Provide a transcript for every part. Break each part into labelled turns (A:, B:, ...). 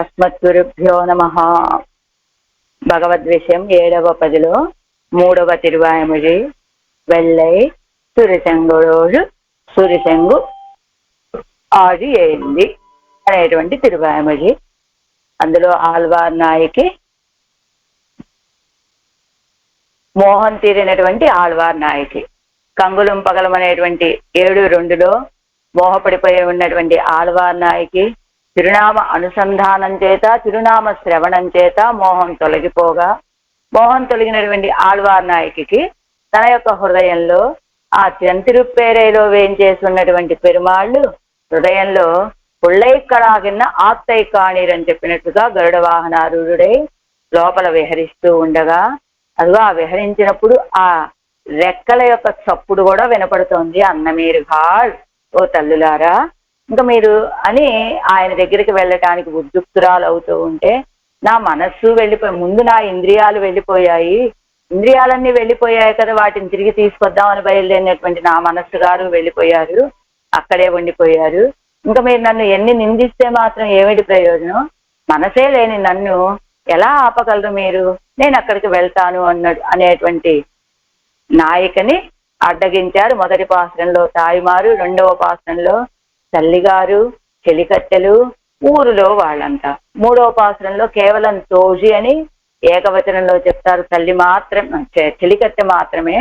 A: అస్మద్గురుభ్యో నమః. భగవద్విషయం 7వ పదిలో 3వ తిరువాయమొഴി వెள்ளై సురిసెంగురోజు సురిసెంగు ఆడి ఏంది అనేటువంటి తిరువాయమొഴി. అందులో ఆళ్వార్ నాయకి మోహం తీరినటువంటి ఆళ్వార్ నాయకి, కంగులం పగలం అనేటువంటి 7:2లో మోహపడిపోయి ఉన్నటువంటి ఆళ్వార్ నాయకి తిరునామ అనుసంధానం చేత, తిరునామ శ్రవణం చేత మోహం తొలగిపోగా, మోహం తొలగినటువంటి ఆళ్వార్ నాయకి తన యొక్క హృదయంలో ఆ చెంతిరుప్పేరైలో వేయించేస్తున్నటువంటి పెరుమాళ్ళు హృదయంలో పుళ్ళైక్కడాగిన్న ఆత్తై కాణీరని చెప్పినట్టుగా గరుడ వాహనారూఢుడై లోపల విహరిస్తూ ఉండగా, అదిగో ఆ విహరించినప్పుడు ఆ రెక్కల యొక్క చప్పుడు కూడా వినపడుతోంది. అన్నమీరుగాళ్, ఓ తల్లులారా ఇంకా మీరు అని ఆయన దగ్గరికి వెళ్ళటానికి ఉద్యుక్తురాలు అవుతూ ఉంటే, నా మనస్సు వెళ్ళిపోయి, ముందు నా ఇంద్రియాలు వెళ్ళిపోయాయి, ఇంద్రియాలన్నీ వెళ్ళిపోయాయి కదా, వాటిని తిరిగి తీసుకొద్దామని బయలుదేరినటువంటి నా మనస్సు గారు వెళ్ళిపోయారు, అక్కడే ఉండిపోయారు. ఇంకా మీరు నన్ను ఎన్ని నిందిస్తే మాత్రం ఏమిటి ప్రయోజనం? మనసే లేని నన్ను ఎలా ఆపగలరు మీరు? నేను అక్కడికి వెళ్తాను అనేటువంటి నాయికని అడ్డగించారు. మొదటి పాసరంలో తాయిమారు, 2వ పాసరంలో తల్లిగారు, చెలికత్తెలు, ఊరులో వాళ్ళంతా. 3వ పాసరంలో కేవలం తోజి అని ఏకవచనంలో చెప్తారు. తల్లి మాత్రం, చెలికత్తె మాత్రమే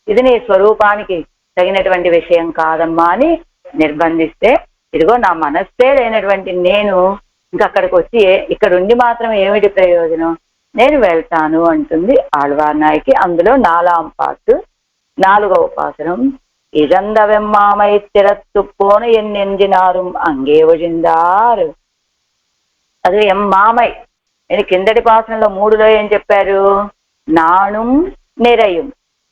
A: ఇది నీ స్వరూపానికి తగినటువంటి విషయం కాదమ్మా అని నిర్బంధిస్తే, ఇదిగో నా మనస్సే లేనటువంటి నేను ఇంకా అక్కడికి వచ్చి ఇక్కడుండి మాత్రం ఏమిటి ప్రయోజనం, నేను వెళ్తాను అంటుంది ఆళ్వార్ నాయకి. అందులో 4వ పాటు 4వ పాసరం ఇదంద వెమ్మామై తిరత్తు పోన ఎన్నెంజినారు అంగే ఒజిందారు. అది ఎమ్మామై. నేను కిందటి పాసనంలో 3లో ఏం చెప్పారు? నాణుం నిరయుం.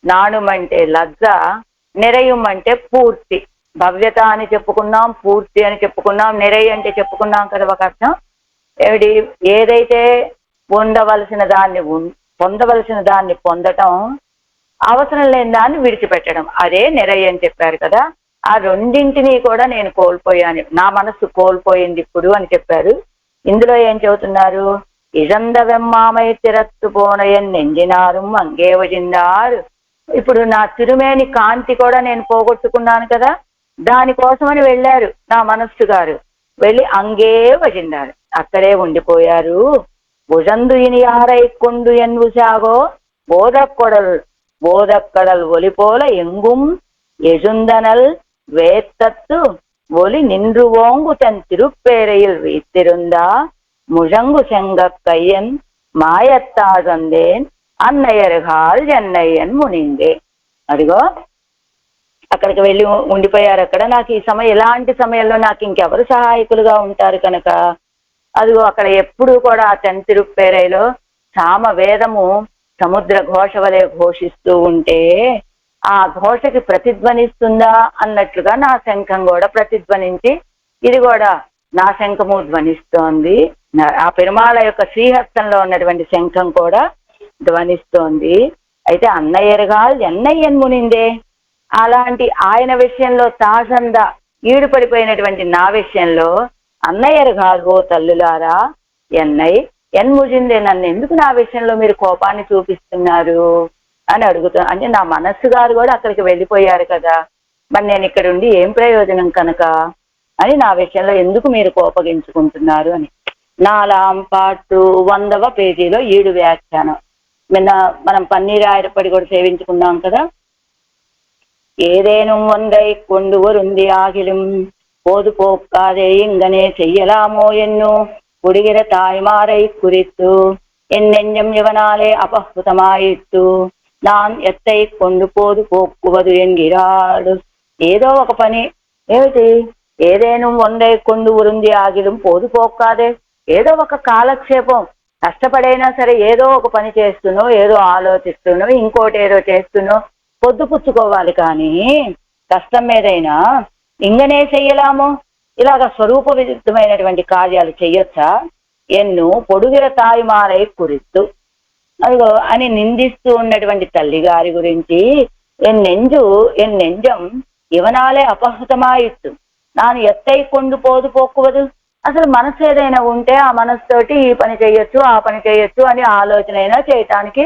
A: నాణుం అంటే లజ్జ, నిరయుం అంటే పూర్తి. భవ్యత అని చెప్పుకున్నాం, పూర్తి అని చెప్పుకున్నాం, నిరయ అంటే చెప్పుకున్నాం కదా ఒక అర్థం. ఏమిటి? ఏదైతే పొందవలసిన దాన్ని పొందటం, అవసరం లేని దాన్ని విడిచిపెట్టడం, అదే నిరయ అని చెప్పారు కదా. ఆ రెండింటినీ కూడా నేను కోల్పోయాను, నా మనస్సు కోల్పోయింది ఇప్పుడు అని చెప్పారు. ఇందులో ఏం చెబుతున్నారు? ఇజంద వెమ్మామై తిరత్తు పోనయన్ నెంజినారు అంగే వజిందారు. ఇప్పుడు నా తిరుమేని కాంతి కూడా నేను పోగొట్టుకున్నాను కదా, దానికోసమని వెళ్ళారు నా మనస్సు గారు. వెళ్ళి అంగే వజిందారు, అక్కడే ఉండిపోయారు. భుజందు ఇని ఆరై కొండు ఎన్వుసాగో బోధక్కడల్ ఒలిపోల ఎంగుం ఎజుందనల్ వేత్తత్తు ఒలి నిன்று ఓంగు తన్ తిరుప్పేరైயில் వీத்திருந்தா முழங்கு செங்கக்கையன் మాయత్తాజందేన్ అన్నయ్యరుగాల్ జన్నయ్యన్ మునిందే. అదిగో అక్కడికి వెళ్ళి ఉండిపోయారు. అక్కడ నాకు ఈ సమయం, ఎలాంటి సమయంలో నాకు ఇంకెవరు సహాయకులుగా ఉంటారు కనుక, అదిగో అక్కడ ఎప్పుడూ కూడా ఆ చెంతిరుప్పేరైలో సామ వేదము సముద్ర ఘోష వలె ఘోషిస్తూ ఉంటే, ఆ ఘోషకి ప్రతిధ్వనిస్తుందా అన్నట్లుగా నా శంఖం కూడా ప్రతిధ్వనించి, ఇది కూడా నా శంఖము ధ్వనిస్తోంది. ఆ పెరుమాళ యొక్క శ్రీహస్తంలో ఉన్నటువంటి శంఖం కూడా ధ్వనిస్తోంది. అయితే అన్నయ్యరుగాల్ ఎన్నయ్యన్ మునిందే, అలాంటి ఆయన విషయంలో తాజంద ఈడుపడిపోయినటువంటి నా విషయంలో అన్నయ్యరుగాల్, ఓ తల్లులారా, ఎన్ముజిందే, నన్ను ఎందుకు నా విషయంలో మీరు కోపాన్ని చూపిస్తున్నారు అని అడుగుతాను. అంటే నా మనస్సు గారు కూడా అక్కడికి వెళ్ళిపోయారు కదా, మరి నేను ఇక్కడ ఉండి ఏం ప్రయోజనం కనుక అని నా విషయంలో ఎందుకు మీరు కోపగించుకుంటున్నారు అని. 4వ పాటు 100వ పేజీలో 7 వ్యాఖ్యానం. నిన్న మనం పన్నీరాయరపడి కూడా సేవించుకున్నాం కదా. ఏదేను వందై కొండు వరుంది ఆగిలిం పోదు పోక్కాదే ఇంగనే చెయ్యలామో ఎన్నో குடிகிற தாய்மாரை குறித்து என் நெஞ்சம் இவனாலே అపహృతమాయిత్తు நான் ఎత్తై కొండు పోదు పోక్కువదు ఎన్గిరాడు. ఏదో ఒక పని, ఏమిటి? ఏదేను వందై కొండు ఉరుంది ఆగిలం పోదు పోక్కాదే, ఏదో ఒక కాలక్షేపం, కష్టపడైనా సరే ఏదో ఒక పని చేస్తునో, ఏదో ఆలోచిస్తునో, ఇంకోటి ఏదో చేస్తునో పొద్దు పుచ్చుకోవాలి. కానీ కష్టం మీదైనా ఇంగనే చెయ్యలామో, ఇలాగ స్వరూప విరుద్ధమైనటువంటి కార్యాలు చెయ్యొచ్చా? ఎన్ను పొడుగిర తాయిమారై కురిత్తు, అదిగో అని నిందిస్తూ ఉన్నటువంటి తల్లి గారి గురించి, ఎన్ నెంజం ఇవనాలే అపహృతమాయిత్తు, నాను ఎత్తై కొండు పోదు పోక్కువదు, అసలు మనసు ఏదైనా ఉంటే ఆ మనసుతోటి ఈ పని చేయొచ్చు ఆ పని చేయొచ్చు అని ఆలోచన అయినా చేయటానికి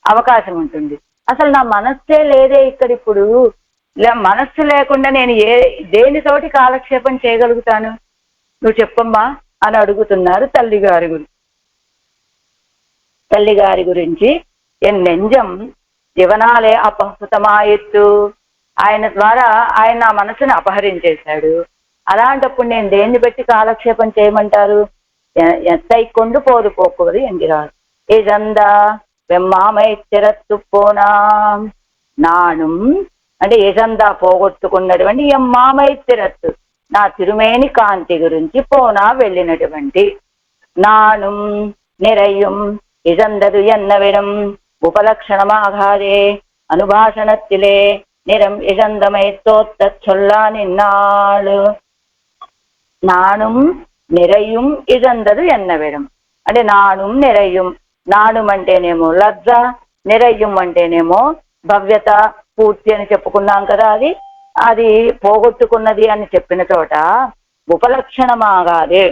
A: అవకాశం ఉంటుంది. అసలు నా మనస్సే లేదే ఇక్కడ ఇప్పుడు. మనస్సు లేకుండా నేను దేనితోటి కాలక్షేపం చేయగలుగుతాను? నువ్వు చెప్పమ్మా అని అడుగుతున్నారు తల్లిగారి గురించి. నెంజం జీవనాలే అపహృతమాయెత్తు. ఆయన ద్వారా ఆయన నా మనసుని అపహరించేశాడు. అలాంటప్పుడు నేను దేన్ని బట్టి కాలక్షేపం చేయమంటారు? ఎత్తై కొండు పోదు పోకువది ఎంగిరాడు ఏజందా వెమ్మామై తిరత్తు పోనా. నాణం అంటే ఏజందా పోగొట్టుకున్నటువంటి ఎమ్మామై తిరత్తు, నా తిరుమేని కాంతి గురించి పోనా వెళ్ళినటువంటి. నాణం నిరయ్యం ఇజందదు ఎన్నవిడం ఉపలక్షణమాఘాదే అనుభాషణత్తిలే నిరం ఇజందమై తోత్త చొల్లా నిన్నాళ్ళు. నాణం నిరయ్యం ఇజందదు ఎన్నవిడం అంటే నాణం నిరయ్యం. నాణం అంటేనేమో లజ్జ, నిరయ్యం అంటేనేమో భవ్యత, పూర్తి అని చెప్పుకున్నాం కదా. అది పోగొట్టుకున్నది అని చెప్పిన చోట ఉపలక్షణమాగాదే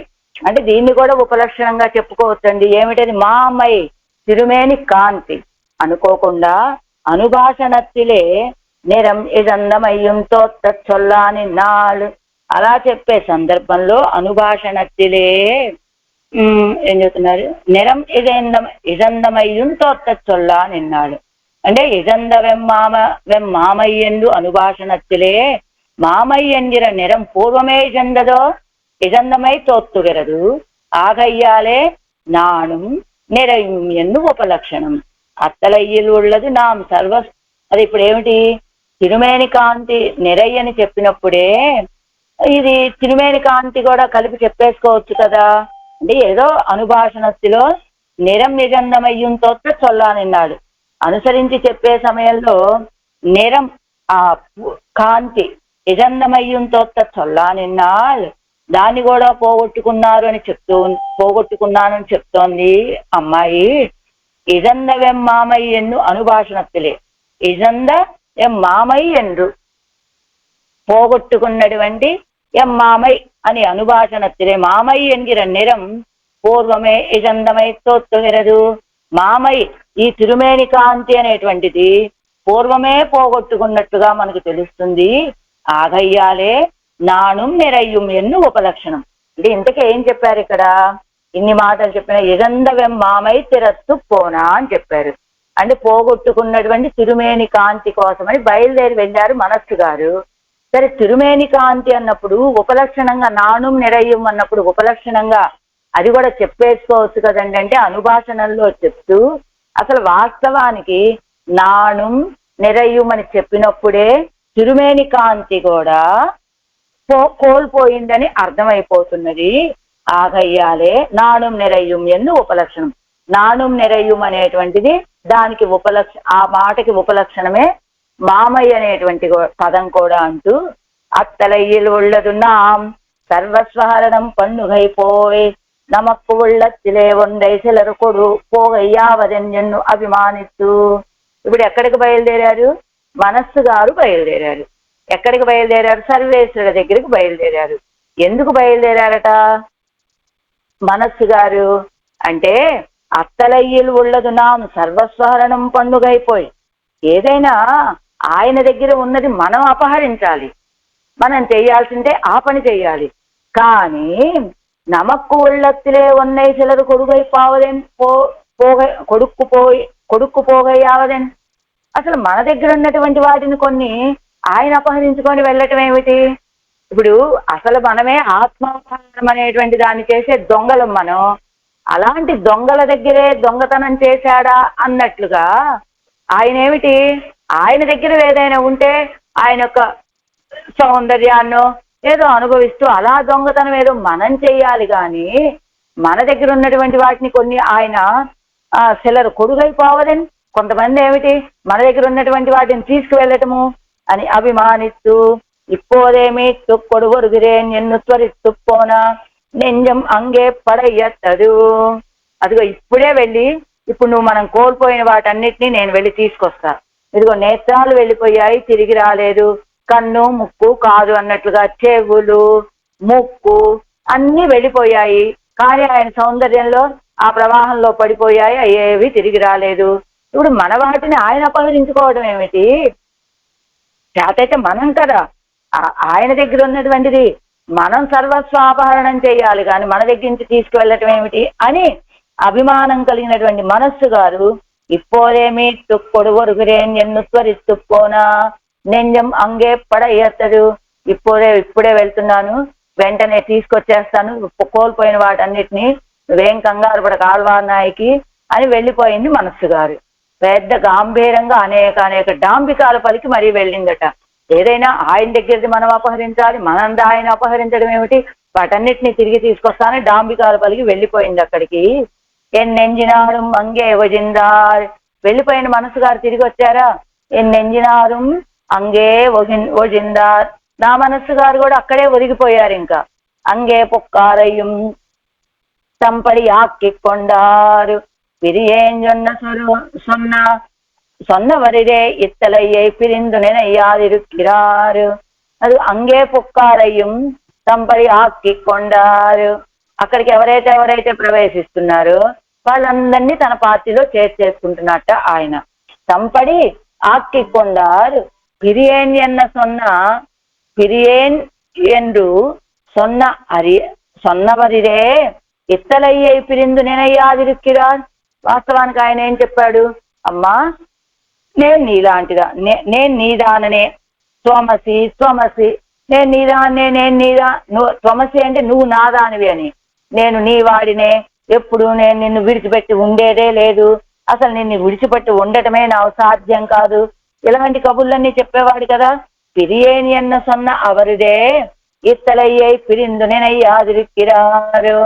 A: అంటే దీన్ని కూడా ఉపలక్షణంగా చెప్పుకోవచ్చండి. ఏమిటది? మా అమ్మాయి తిరుమేని కాంతి అనుకోకుండా అనుభాషణత్తిలే నిరం ఇదందమయ్యంతో చొల్లాని నాళ్ళు అలా చెప్పే సందర్భంలో అనుభాషణత్తిలే ఏం చెప్తున్నారు? నిరం ఇదందమయ్యంతో చొల్లా నిన్నాడు అంటే ఇదంద వెమ్మామయ్యందు అనుభాషణత్తిలే మామయ్యందిర నిరం పూర్వమే ఇజందదో ఇజందమై తోత్తుగరదు ఆగయ్యాలే నాణం నిరయం ఎన్ను ఉపలక్షణం. అత్తలయ్యలు உள்ளது నాం సర్వ. అది ఇప్పుడు ఏమిటి? తిరుమేని కాంతి నిరయ్యని చెప్పినప్పుడే ఇది తిరుమేని కాంతి కూడా కలిపి చెప్పేసుకోవచ్చు కదా. అంటే ఏదో అనుభాషణస్థిలో నిరం నిజందమయ్యంతో చొల్లానిన్నాడు. అనుసరించి చెప్పే సమయంలో నిరం ఆ కాంతి నిజందమయ్యంతో చొల్లానిన్నాడు దాన్ని కూడా పోగొట్టుకున్నానని చెప్తోంది అమ్మాయి. ఇజంద వెమ్మామయ్యన్ను అనుభాషణత్తులే ఇజంద ఎమ్మామయ్యన్ను పోగొట్టుకున్నటువంటి ఎమ్మామై అని అనుభాషణత్తులే మామై ఎన్గిర నిరం పూర్వమే ఇజందమై తోత్తుగరదు. మామై ఈ తిరుమేని కాంతి అనేటువంటిది పూర్వమే పోగొట్టుకున్నట్టుగా మనకు తెలుస్తుంది. ఆగయ్యాలే నాణం నిరయ్యం ఎన్ను ఉపలక్షణం. అంటే ఇంతకీ ఏం చెప్పారు ఇక్కడ? ఇన్ని మాటలు చెప్పిన ఇజంద వెమ్మామై తిరత్తు పోనా అని చెప్పారు. అంటే పోగొట్టుకున్నటువంటి తిరుమేని కాంతి కోసమని బయలుదేరి వెళ్ళారు మనస్సు గారు. సరే, తిరుమేని కాంతి అన్నప్పుడు ఉపలక్షణంగా నాణం నిరయ్యం అన్నప్పుడు ఉపలక్షణంగా అది కూడా చెప్పేసుకోవచ్చు కదండి. అంటే అనుభాషణంలో చెప్తూ అసలు వాస్తవానికి నాణం నిరయ్యం అని చెప్పినప్పుడే తిరుమేని కాంతి కూడా కోల్పోయిందని అర్థమైపోతున్నది. ఆగయ్యాలే నాణం నిరయ్యం ఎన్ను ఉపలక్షణం. నాణం నిరయ్యం అనేటువంటిది దానికి ఆ మాటకి ఉపలక్షణమే మామయ్య అనేటువంటి పదం కూడా అంటూ అత్తలయ్యలు உள்ளதுన్నాం సర్వస్వహరణం పన్నుగైపోయి నమక్కు ఉళ్ళత్తిలే వందై సిలరు కొడు పోగయ్యావదెన్ను అభిమానిస్తూ. ఇప్పుడు ఎక్కడికి బయలుదేరారు? మనస్సు గారు బయలుదేరారు. ఎక్కడికి బయలుదేరారు? సర్వేశ్వరుల దగ్గరికి బయలుదేరారు. ఎందుకు బయలుదేరారట మనస్సు గారు అంటే అత్తలయ్యలు உள்ளதுన్నాం సర్వస్వహరణం పండుగైపోయి ఏదైనా ఆయన దగ్గర ఉన్నది మనం అపహరించాలి. మనం చేయాల్సిందే ఆ పని చెయ్యాలి. కానీ నమక్కు ఉళ్ళత్తిలే ఉన్నై సిలరు కొడుగైపోవదెన్ కొడుక్కు పోగయ్యావదెన్. అసలు మన దగ్గర ఉన్నటువంటి వాటిని కొన్ని ఆయన అపహరించుకొని వెళ్ళటం ఏమిటి? ఇప్పుడు అసలు మనమే ఆత్మాపహరణం అనేటువంటి దాన్ని చేసే దొంగలం మనం. అలాంటి దొంగల దగ్గరే దొంగతనం చేశాడా అన్నట్లుగా ఆయన ఏమిటి? ఆయన దగ్గర ఏదైనా ఉంటే ఆయన యొక్క సౌందర్యాన్నో ఏదో అనుభవిస్తూ అలా దొంగతనం ఏదో మనం చెయ్యాలి. కానీ మన దగ్గర ఉన్నటువంటి వాటిని కొన్ని ఆయన సిలరు కొడుగైపోవదని కొంతమంది ఏమిటి మన దగ్గర ఉన్నటువంటి వాటిని తీసుకువెళ్ళటము అని అభిమానిస్తూ ఇప్పోదేమి తొక్కొడు ఒరుగురేన్ ఎన్ను త్వరిత్తు పోనా నెంజం అంగే పడయ్యత్తదు. అదిగో ఇప్పుడే వెళ్ళి ఇప్పుడు నువ్వు మనం కోల్పోయిన వాటన్నిటినీ నేను వెళ్ళి తీసుకొస్తా. ఇదిగో నేత్రాలు వెళ్ళిపోయాయి, తిరిగి రాలేదు. కన్ను ముక్కు కాదు అన్నట్లుగా చెవులు, ముక్కు, అన్ని వెళ్ళిపోయాయి. కానీ ఆయన సౌందర్యంలో ఆ ప్రవాహంలో పడిపోయాయి, అయ్యేవి తిరిగి రాలేదు. ఇప్పుడు మన వాటిని ఆయన అపహరించుకోవడం ఏమిటి? చేతైతే మనం కదా ఆయన దగ్గర ఉన్నటువంటిది మనం సర్వస్వాపహరణం చేయాలి, కానీ మన దగ్గర నుంచి తీసుకువెళ్ళటం ఏమిటి అని అభిమానం కలిగినటువంటి మనస్సు గారు ఇప్పోరేమి తుక్కొడు ఒరుగురేన్ ఎన్ను త్వరిస్తుపోనా నెంజం అంగే పడయ్యత్తడు, ఇప్పుడే వెళ్తున్నాను, వెంటనే తీసుకొచ్చేస్తాను, కోల్పోయిన వాటన్నిటినీ, నువ్వేం కంగారు పడక ఆళ్వార్నాయకి అని వెళ్ళిపోయింది మనస్సు గారు. పెద్ద గాంభీరంగా అనేక డాంబికాల పలికి మరీ వెళ్ళిందట. ఏదైనా ఆయన దగ్గరది మనం అపహరించాలి, మనందా ఆయన అపహరించడం ఏమిటి, వాటన్నిటిని తిరిగి తీసుకొస్తానని డాంబికాల పలికి వెళ్ళిపోయింది అక్కడికి. ఎన్నెంజినారు అంగే ఒజిందార్, వెళ్ళిపోయిన మనసు గారు తిరిగి వచ్చారా? ఎన్నెంజినారు అంగే ఒజిందార్, నా మనస్సు గారు కూడా అక్కడే ఒదిగిపోయారు. ఇంకా అంగే పొక్కారయ్యం తంపడి ఆక్కి కొండారు, పిరియేంజొన్న சொன்னவரிலே இத்தலையை பிரிந்து நினையாதிருக்கிறாரு, అది అంగే పొక్కారయ్యం తంపడి ఆక్కి కొండారు. అక్కడికి ఎవరైతే ప్రవేశిస్తున్నారో వాళ్ళందరినీ తన పార్టీలో చేర్చేసుకుంటున్నట్ట ఆయన. తంపడి ఆక్కి కొండారు, పిరియేన్ ఎన్న పిరియేన్ என்று சொன்னவரிலே ఇత్తలయ్యై పిరిందు నినయ్యాదిరుక్కిరార్. వాస్తవానికి ఆయన ఏం చెప్పాడు? అమ్మా, నేను నీలాంటిదా, నేను నీదాననే, త్వమసి నేను నీదాన్నే, త్వమసి అంటే నువ్వు నాదానివి అని, నేను నీ వాడినే, ఎప్పుడు నేను నిన్ను విడిచిపెట్టి ఉండేదే లేదు, అసలు నిన్ను విడిచిపెట్టి ఉండటమే నాకు సాధ్యం కాదు, ఇలాంటి కబుర్లన్నీ చెప్పేవాడు కదా. పిరియేని అన్న సొన్న అవరిదే ఇత్తలయ్యై పిరిందు నినయ్యాదిరుక్కిరారు.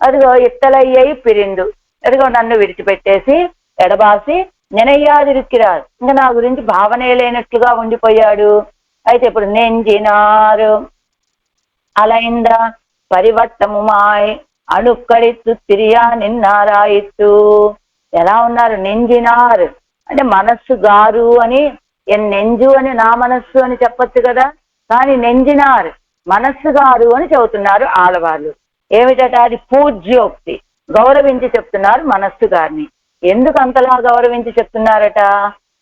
A: అదిగో ఇత్తలయ్యై పిరిందు, అదిగో నన్ను విడిచిపెట్టేసి ఎడబాసి నినయ్యాదిరుక్కిరారు, ఇంకా నా గురించి భావనే లేనట్లుగా ఉండిపోయాడు. అయితే ఇప్పుడు నెంజినారు అలైంద పరివర్తముమాయ్ అణుక్కడిత్తు తిరియా నిన్నారాయిత్తు. ఎలా ఉన్నారు? నెంజినారు అంటే మనస్సు గారు అని, నెంజు అని నా మనస్సు అని చెప్పచ్చు కదా, కానీ నెంజినారు మనస్సు గారు అని చెబుతున్నారు ఆడవాళ్ళు. ఏమిటట? అది పూజ్యోక్తి, గౌరవించి చెప్తున్నారు మనస్సు గారిని. ఎందుకు అంతలా గౌరవించి చెప్తున్నారట?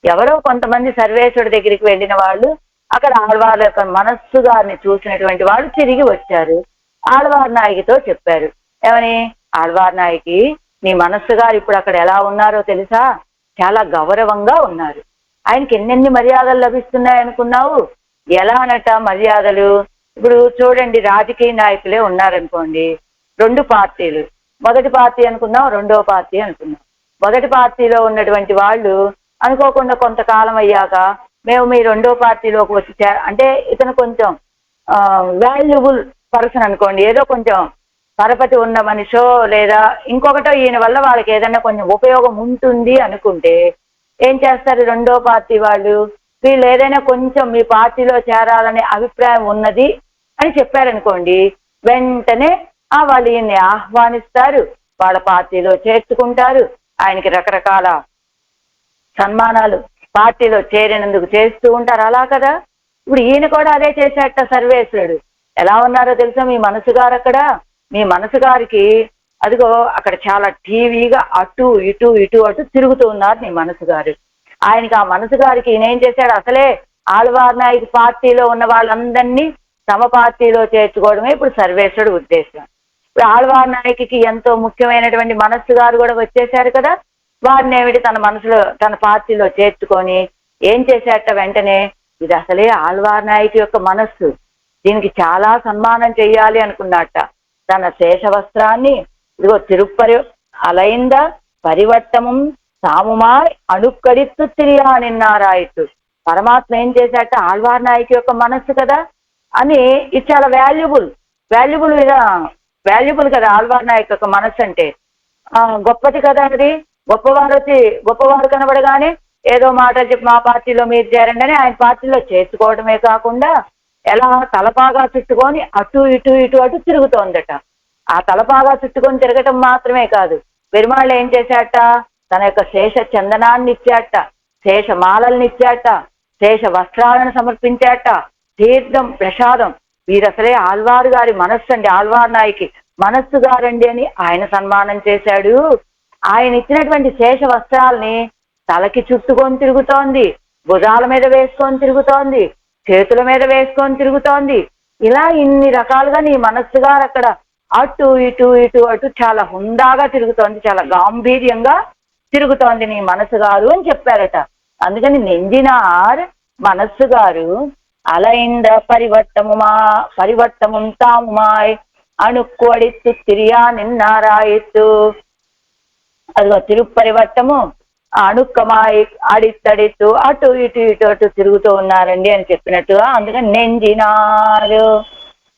A: ఎవరో కొంతమంది సర్వేశ్వరుడి దగ్గరికి వెళ్ళిన వాళ్ళు అక్కడ ఆళ్వార్ల యొక్క మనస్సు గారిని చూసినటువంటి వాళ్ళు తిరిగి వచ్చారు, ఆళ్వార్ నాయకితో చెప్పారు. ఏమని? ఆళ్వార్ నాయకి, నీ మనస్సు గారు ఇప్పుడు అక్కడ ఎలా ఉన్నారో తెలుసా? చాలా గౌరవంగా ఉన్నారు. ఆయనకి ఎన్నెన్ని మర్యాదలు లభిస్తున్నాయి అనుకున్నావు? ఎలా అనట మర్యాదలు? ఇప్పుడు చూడండి, రాజకీయ నాయకులే ఉన్నారనుకోండి, రెండు పార్టీలు, మొదటి పార్టీ అనుకుందాం, రెండో పార్టీ అనుకుందాం. మొదటి పార్టీలో ఉన్నటువంటి వాళ్ళు అనుకోకుండా కొంతకాలం అయ్యాక మేము మీ రెండో పార్టీలోకి వచ్చి అంటే ఇతను కొంచెం వాల్యుబుల్ పర్సన్ అనుకోండి, ఏదో కొంచెం పరపతి ఉన్న మనిషో లేదా ఇంకొకటో ఈయన వల్ల వాళ్ళకి ఏదైనా కొంచెం ఉపయోగం ఉంటుంది అనుకుంటే ఏం చేస్తారు? రెండో పార్టీ వాళ్ళు, వీళ్ళు ఏదైనా కొంచెం మీ పార్టీలో చేరాలనే అభిప్రాయం ఉన్నది అని చెప్పారనుకోండి, వెంటనే వాళ్ళు ఈయన్ని ఆహ్వానిస్తారు, వాళ్ళ పార్టీలో చేర్చుకుంటారు, ఆయనకి రకరకాల సన్మానాలు పార్టీలో చేరినందుకు చేస్తూ ఉంటారు. అలా కదా, ఇప్పుడు ఈయన కూడా అదే చేసేట సర్వేశ్వరుడు. ఎలా ఉన్నారో తెలుసా మీ మనసు గారు? అక్కడ మీ మనసు గారికి అదిగో అక్కడ చాలా టీవీగా అటు ఇటు తిరుగుతూ ఉన్నారు మీ మనసు గారు. ఆయనకి ఆ మనసు గారికి ఈయన ఏం చేశాడు? అసలే ఆళ్వార్ నాయక్ పార్టీలో ఉన్న వాళ్ళందరినీ తమ పార్టీలో చేర్చుకోవడమే ఇప్పుడు సర్వేశ్వరుడు ఉద్దేశం. ఇప్పుడు ఆళ్వార్ నాయకికి ఎంతో ముఖ్యమైనటువంటి మనస్సు గారు కూడా వచ్చేశారు కదా, వారిని ఏమిటి తన మనసులో తన పార్టీలో చేర్చుకొని ఏం చేశాట? వెంటనే ఇది అసలే ఆళ్వార్ నాయకి యొక్క మనస్సు, దీనికి చాలా సన్మానం చెయ్యాలి అనుకున్నట్ట. తన శేష వస్త్రాన్ని ఇదిగో తిరుప్పరి అలైంద పరివర్తమం తాముమాయ్ అణుక్కడిత్తు తిరియా నిన్నారాయిత్తు. పరమాత్మ ఏం చేశాట? ఆళ్వార్ నాయకి యొక్క మనస్సు కదా అని, ఇది చాలా వాల్యుబుల్ కదా ఆళ్వార్ నాయక్ యొక్క మనస్సు అంటే, గొప్పది కదా అది. గొప్పవారు కనబడగానే ఏదో మాట చెప్పి మా పార్టీలో మీరు చేరండి అని ఆయన పార్టీలో చేర్చుకోవడమే కాకుండా ఎలా తలపాగా చుట్టుకొని అటు ఇటు తిరుగుతోందట. ఆ తలపాగా చుట్టుకొని తిరగటం మాత్రమే కాదు, పెరుమాళ్ళు ఏం చేశాట? తన యొక్క శేష చందనాన్ని ఇచ్చాట, శేష మాలల్ని ఇచ్చాట, శేష వస్త్రాలను సమర్పించాట, తీర్థం ప్రసాదం వీరసలే ఆళ్వారు గారి మనస్సు అండి, ఆళ్వార్ నాయకి మనస్సు గారండి అని ఆయన సన్మానం చేశాడు. ఆయన ఇచ్చినటువంటి శేష వస్త్రాలని తలకి చుట్టుకొని తిరుగుతోంది, భుజాల మీద వేసుకొని తిరుగుతోంది, చేతుల మీద వేసుకొని తిరుగుతోంది. ఇలా ఇన్ని రకాలుగా నీ మనస్సు గారు అక్కడ అటు ఇటు ఇటు అటు చాలా హుందాగా తిరుగుతోంది, చాలా గాంభీర్యంగా తిరుగుతోంది నీ మనస్సు గారు అని చెప్పారట. అందుకని నెంజినార్ మనస్సు గారు అలైంద పరివట్టము తాముమాయ్ అణుక్కు తిరియా నిన్నారాయిత్తు. అదిగో తిరుపరివట్టము అణుక్కమాయి అడిత్తడిత్తు అటు ఇటు ఇటు అటు తిరుగుతూ ఉన్నారండి అని చెప్పినట్టుగా. అందుకని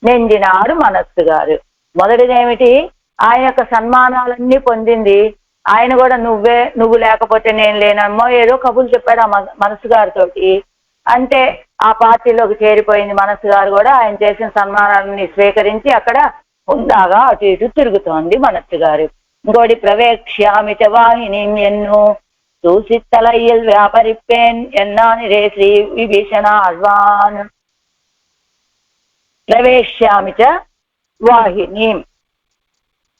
A: నెంజినారు మనస్సు గారు. మొదటిదేమిటి, ఆయన యొక్క సన్మానాలన్నీ పొందింది. ఆయన కూడా నువ్వు లేకపోతే నేను లేనమ్మో ఏదో కబుర్లు చెప్పాడు ఆ మనస్సు గారితోటి. అంటే ఆ పార్టీలోకి చేరిపోయింది మనస్సు గారు కూడా. ఆయన చేసిన సన్మానాలని స్వీకరించి అక్కడ హుందాగా అటు ఇటు తిరుగుతోంది మనస్సు గారు. ఇంకోటి ప్రవేక్ష్యామిత వాహిని ఎన్ను చూసిత్తలయ్యల్ వ్యాపరిప్పేన్ ఎన్నానిరే శ్రీ విభీషణ ఆళ్వాన్. ప్రవేశ్యామిచ వాహిని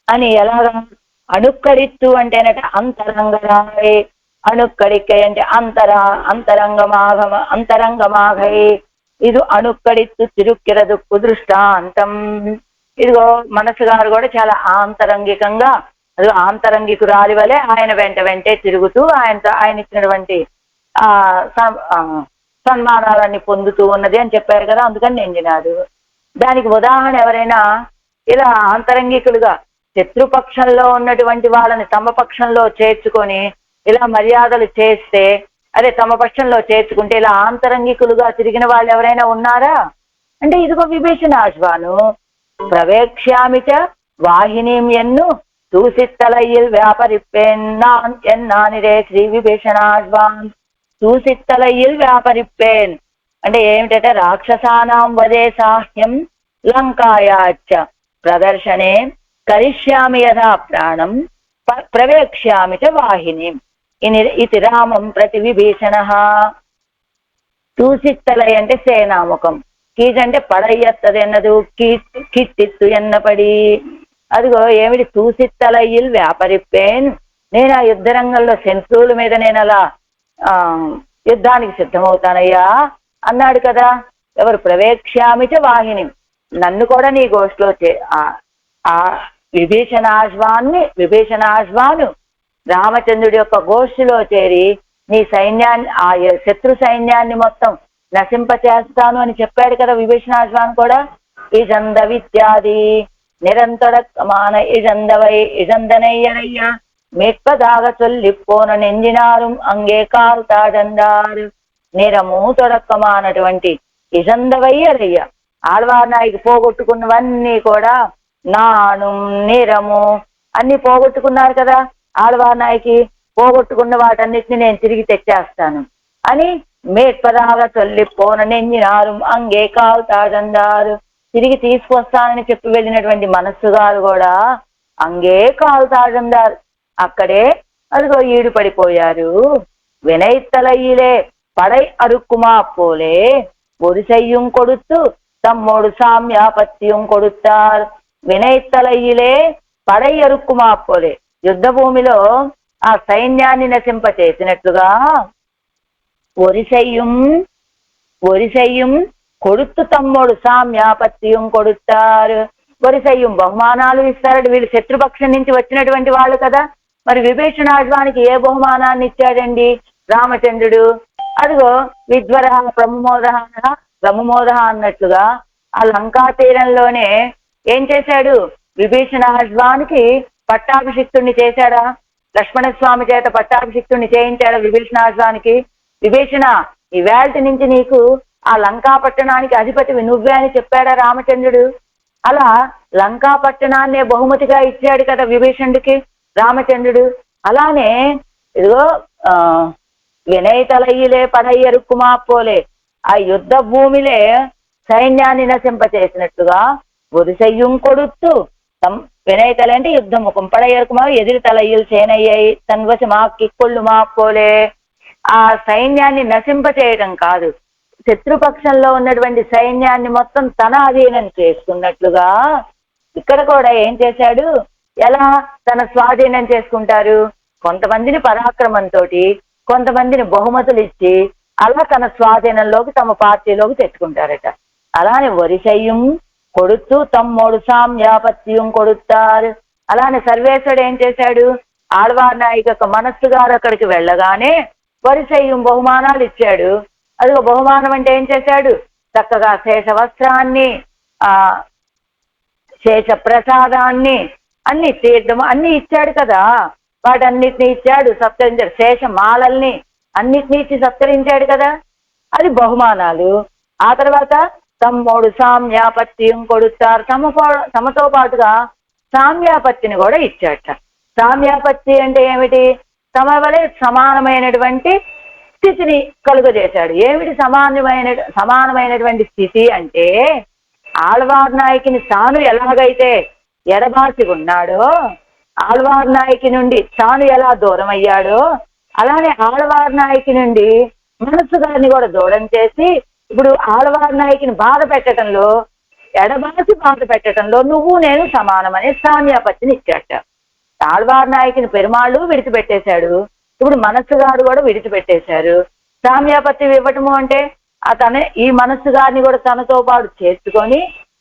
A: అని ఎలాగా, అణుక్కడిత్తు అంటేనట అంతరంగరాయ్, అణుక్కడిక్కై అంటే అంతరంగమాగై, ఇది అణుక్కడిత్తు తిరుక్కిరదు దృష్టాంతం. ఇదిగో మనసు గారు కూడా చాలా ఆంతరంగికంగా, అది ఆంతరంగికురాలి వలె ఆయన వెంటే తిరుగుతూ ఆయన ఇచ్చినటువంటి సన్మానాలన్నీ పొందుతూ ఉన్నది అని చెప్పారు కదా. అందుకని నెంజినారు. దానికి ఉదాహరణ ఎవరైనా ఇలా ఆంతరంగికులుగా శత్రుపక్షంలో ఉన్నటువంటి వాళ్ళని తమ పక్షంలో చేర్చుకొని ఇలా మర్యాదలు చేస్తే, అదే తమ పక్షంలో చేర్చుకుంటే ఇలా ఆంతరంగికులుగా తిరిగిన వాళ్ళు ఎవరైనా ఉన్నారా అంటే ఇదిగో విభీషణాశ్వాను. ప్రవేక్ష్యామిచ వాహినీం ఎన్ను చూసిత్తలయ్యిల్ వ్యాపరిప్పేన్ ఎన్నానిరే శ్రీ విభీషణాశ్వాన్. చూసిత్తలయ్యిల్ వ్యాపరిప్పేన్ అంటే ఏమిటంటే రాక్షసానాం వదే సాహ్యం లంకాయాచ్చ ప్రదర్శనే కరిష్యామి యథా ప్రాణం ప్రవేక్ష్యామి చ వాహినీం ఇది రామం ప్రతి విభీషణ. చూసిత్తలై అంటే సేనాముఖం, కీజంటే పడయ్యత్తది ఎన్నదు కిట్టిత్తు ఎన్నపడి. అదిగో ఏమిటి చూసిత్తలయ్యిల్ వ్యాపరిప్పేన్, నేను ఆ యుద్ధ రంగంలో శత్రువుల మీద నేను అలా యుద్ధానికి సిద్ధమవుతానయ్యా అన్నాడు కదా. ఎవరు? ప్రవేక్ష్యామిచ వాహిని, నన్ను కూడా నీ గోష్ఠిలో ఆ విభీషణాశ్వాను రామచంద్రుడి యొక్క గోష్ఠిలో చేరి నీ సైన్యాన్ని, ఆ శత్రు సైన్యాన్ని మొత్తం నశింపచేస్తాను అని చెప్పాడు కదా విభీషణాశ్వాన్ కూడా. ఇజంద విద్యాది నిరంతరమాన ఇజందనయ్యనయ్య మెప్పదాగ చొల్లిపోన నెంజినారు అంగే కాల్తాజందారు. నిరము తొడక్కమానటువంటి ఇజందవయ్యరయ్య, ఆళ్వార్ నాయకి పోగొట్టుకున్నవన్నీ కూడా నాను నిరము అన్ని పోగొట్టుకున్నారు కదా ఆళ్వార్ నాయకి. పోగొట్టుకున్న వాటన్నిటిని నేను తిరిగి తెచ్చేస్తాను అని మేట్పదాగా చొల్లిపోన నెంజినారు అంగే కాల్తాజందారు, తిరిగి తీసుకొస్తానని చెప్పి వెళ్ళినటువంటి మనస్సు గారు కూడా అంగే కాల్తాజందారు, అక్కడే అదిగో ఈడు పడిపోయారు. వినైత్తలయ్యిలే పడై అరుక్కుమా పోలే ஒரு செய்யும் கொடுத்து தம்மோடு சாமியாபத்தியும் கொடுத்தார். వినైత్తలయ్యిలే పడై అరుక్కుమా పోలే, యుద్ధ భూమిలో ఆ సైన్యాన్ని నశింప చేసినట్లుగా ఒరిసెయ్యం కొడుతు తమ్మోడు సామ్యాపత్యం కొడుతారు. ఒరిసెయ్యం బహుమానాలు ఇస్తారట. వీళ్ళు శత్రుపక్షం నుంచి వచ్చినటువంటి వాళ్ళు కదా. మరి విభీషణాశ్వానికి ఏ బహుమానాన్ని ఇచ్చాడండి రామచంద్రుడు? అదిగో విద్వర బ్రహ్మమోద అన్నట్లుగా ఆ లంకా తీరంలోనే ఏం చేశాడు? విభీషణాశ్వానికి పట్టాభిషిక్తుణ్ణి చేశాడా? లక్ష్మణస్వామి చేత పట్టాభిషిక్తుణ్ణి చేయించాడా విభీషణాశ్వానికి? విభీషణ, ఈవేళ నుంచి నీకు ఆ లంకా పట్టణానికి అధిపతివి నువ్వే అని చెప్పాడా రామచంద్రుడు? అలా లంకా పట్టణాన్నే బహుమతిగా ఇచ్చాడు కదా విభీషణుడికి రామచంద్రుడు. అలానే ఇదిగో వినైతలయ్యిలే పడయ్యరుక్కుమా పోలే, ఆ యుద్ధ భూమిలే సైన్యాన్ని నశింపచేసినట్టుగా ఒరిసెయ్యం కొడుతూ వినైతల అంటే యుద్ధముఖం, పడయ్యరుకుమా ఎదిరి తలయ్యలు సేనయ్యాయి తన్వసి మా కిక్కొళ్ళు మా పోలే. ఆ సైన్యాన్ని నశింపచేయటం కాదు, శత్రుపక్షంలో ఉన్నటువంటి సైన్యాన్ని మొత్తం తన అధీనం చేసుకున్నట్లుగా ఇక్కడ కూడా ఏం చేశాడు, ఎలా తన స్వాధీనం చేసుకుంటారు, కొంతమందిని పరాక్రమంతో, కొంతమందిని బహుమతులు ఇచ్చి అలా తన స్వాధీనంలోకి తమ పార్టీలోకి తెచ్చుకుంటారట. అలానే వరిసయ్యం కొడుతూ తమ్మోడు సామ్యాపత్యం కొడుతారు. అలానే సర్వేశ్వరుడు ఏం చేశాడు, ఆళ్వార్ నాయక మనస్సు గారు అక్కడికి వెళ్ళగానే వరిసయ్యం బహుమానాలు ఇచ్చాడు. అది బహుమానం అంటే ఏం చేశాడు, చక్కగా శేష వస్త్రాన్ని, శేష ప్రసాదాన్ని, అన్ని తీర్థము అన్ని ఇచ్చాడు కదా, వాటన్నిటిని ఇచ్చాడు. సత్కరించాడు, శేష మాలల్ని అన్నిటినీ ఇచ్చి సత్కరించాడు కదా, అది బహుమానాలు. ఆ తర్వాత తమ్మోడు సామ్యాపత్యం కొడుతారు, సమతో పాటుగా సామ్యాపత్తిని కూడా ఇచ్చాట. సామ్యాపత్తి అంటే ఏమిటి, తమ వలె సమానమైనటువంటి స్థితిని కలుగజేశాడు. ఏమిటి సమానమైనటువంటి స్థితి అంటే, ఆళ్వార్ నాయకుని తాను ఎలాగైతే ఎడబాసి ఉన్నాడో, ఆళ్వార్ నాయకి నుండి తాను ఎలా దూరం అయ్యాడో, అలానే ఆళ్వార్ నాయకి నుండి మనస్సు గారిని కూడా దూరం చేసి ఇప్పుడు ఆళ్వార్ నాయకిని బాధ పెట్టడంలో, ఎడబాసి బాధ పెట్టడంలో నువ్వు నేను సమానమనే సామ్యాపత్తిని ఇచ్చాట. ఆళ్వార్ నాయకిని పెరుమాళ్ళు విడిచిపెట్టేశాడు, ఇప్పుడు మనస్సు గారు కూడా విడిచిపెట్టేశారు. సామ్యాపత్తి ఇవ్వటము అంటే అతనే ఈ మనస్సు గారిని కూడా తనతో పాటు చేర్చుకొని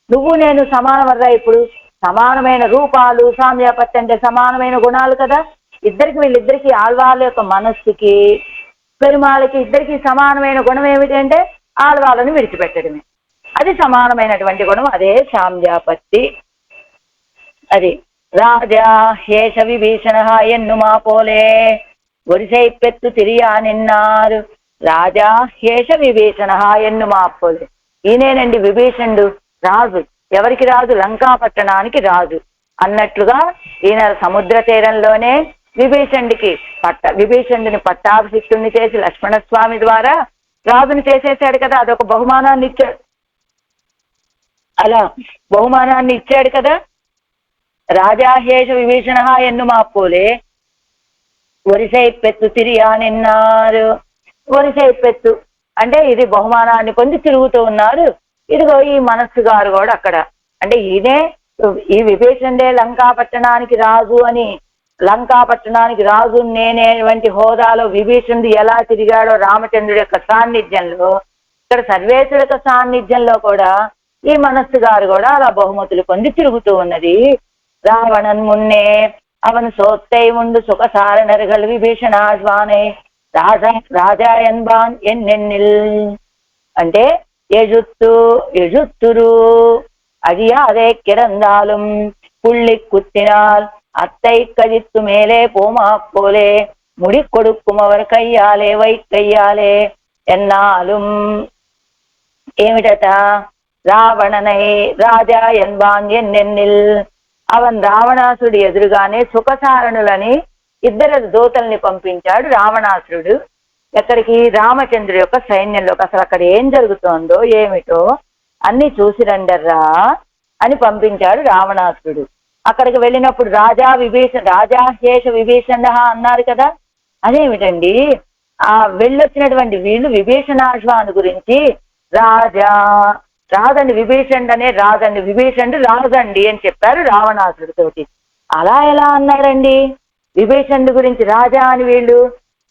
A: నువ్వు నేను సమానమర్రా, ఇప్పుడు సమానమైన రూపాలు, సామ్యాపత్తి అంటే సమానమైన గుణాలు కదా. వీళ్ళిద్దరికి ఆళ్వార్ల యొక్క మనస్సుకి పెరుమాళ్ళకి ఇద్దరికి సమానమైన గుణం ఏమిటి అంటే ఆళ్వార్లను విడిచిపెట్టడమే. అది సమానమైనటువంటి గుణం, అదే సామ్యాపత్తి. అది రాజా హేష విభీషణ ఎన్నుమా పోలే ఒరిసై పెత్తు తిరియా నిన్నారు. రాజా హేష విభీషణ ఎన్నుమా పోలే, ఈయనేనండి విభీషణుడు, రాజు. ఎవరికి రాజు, లంకాపట్టణానికి రాజు అన్నట్లుగా ఈయన సముద్ర తీరంలోనే విభీషణుడిని పట్టాభిషిక్తుడిని చేసి లక్ష్మణస్వామి ద్వారా రాజుని చేసేసాడు కదా, అదొక బహుమానాన్ని ఇచ్చాడు. అలా బహుమానాన్ని ఇచ్చాడు కదా. రాజాహేష విభీషణ ఎన్నుమా పోలే ఒరిసై పెత్తు తిరియా నిన్నారు. ఒరిసై పెత్తు అంటే ఇది బహుమానాన్ని పొంది తిరుగుతూ ఉన్నారు. ఇదిగో ఈ మనస్సు గారు కూడా అక్కడ, అంటే ఈ విభీషణుడే లంకాపట్టణానికి రాజు అని, లంకాపట్టణానికి రాజు నేనేటువంటి హోదాలో విభీషణుడు ఎలా తిరిగాడో రామచంద్రుడి యొక్క సాన్నిధ్యంలో, ఇక్కడ సర్వేశ్వరుడి యొక్క సాన్నిధ్యంలో కూడా ఈ మనస్సు గారు కూడా అలా బహుమతులు పొంది తిరుగుతూ ఉన్నది. రావణన్ మున్నే అవన్ సోత్తై ఉండు సుఖసారణர்கள் విభీషణాజ్వానే రాజా ఎన్బాన్ ఎన్నెన్నిల్ అంటే ఎజుత్తురు అడియాదే కిరందాலும் புள்ளி குத்தினால் அத்தை கதித்து மேலே போமா போலே முடி கொடுக்கும் அவர் கையாலே கையாலே ఎన్నాலும் ఏమిటట, రావణనై రాజా ఎన్బాన్ ఎన్నెన్నిల్, అవన్ రావణాసుడి ఎదురుగానే సుఖసారణులని ఇద్దరు దూతల్ని పంపించాడు రావణాసురుడు. ఎక్కడికి, రామచంద్రుడి యొక్క సైన్యంలోకి. అసలు అక్కడ ఏం జరుగుతోందో ఏమిటో అన్ని చూసి రండర్రా అని పంపించాడు రావణాసురుడు. అక్కడికి వెళ్ళినప్పుడు రాజాహేష విభీషణ అన్నారు కదా, అదేమిటండి, ఆ వెళ్ళొచ్చినటువంటి వీళ్ళు విభీషణాశ్వాను గురించి రాదండి విభీషణుడు అనే రాదండి, విభీషణుడు రాదండి అని చెప్పారు రావణాసురుడితోటి. అలా ఎలా అన్నారండి, విభీషణుడి గురించి రాజా అని వీళ్ళు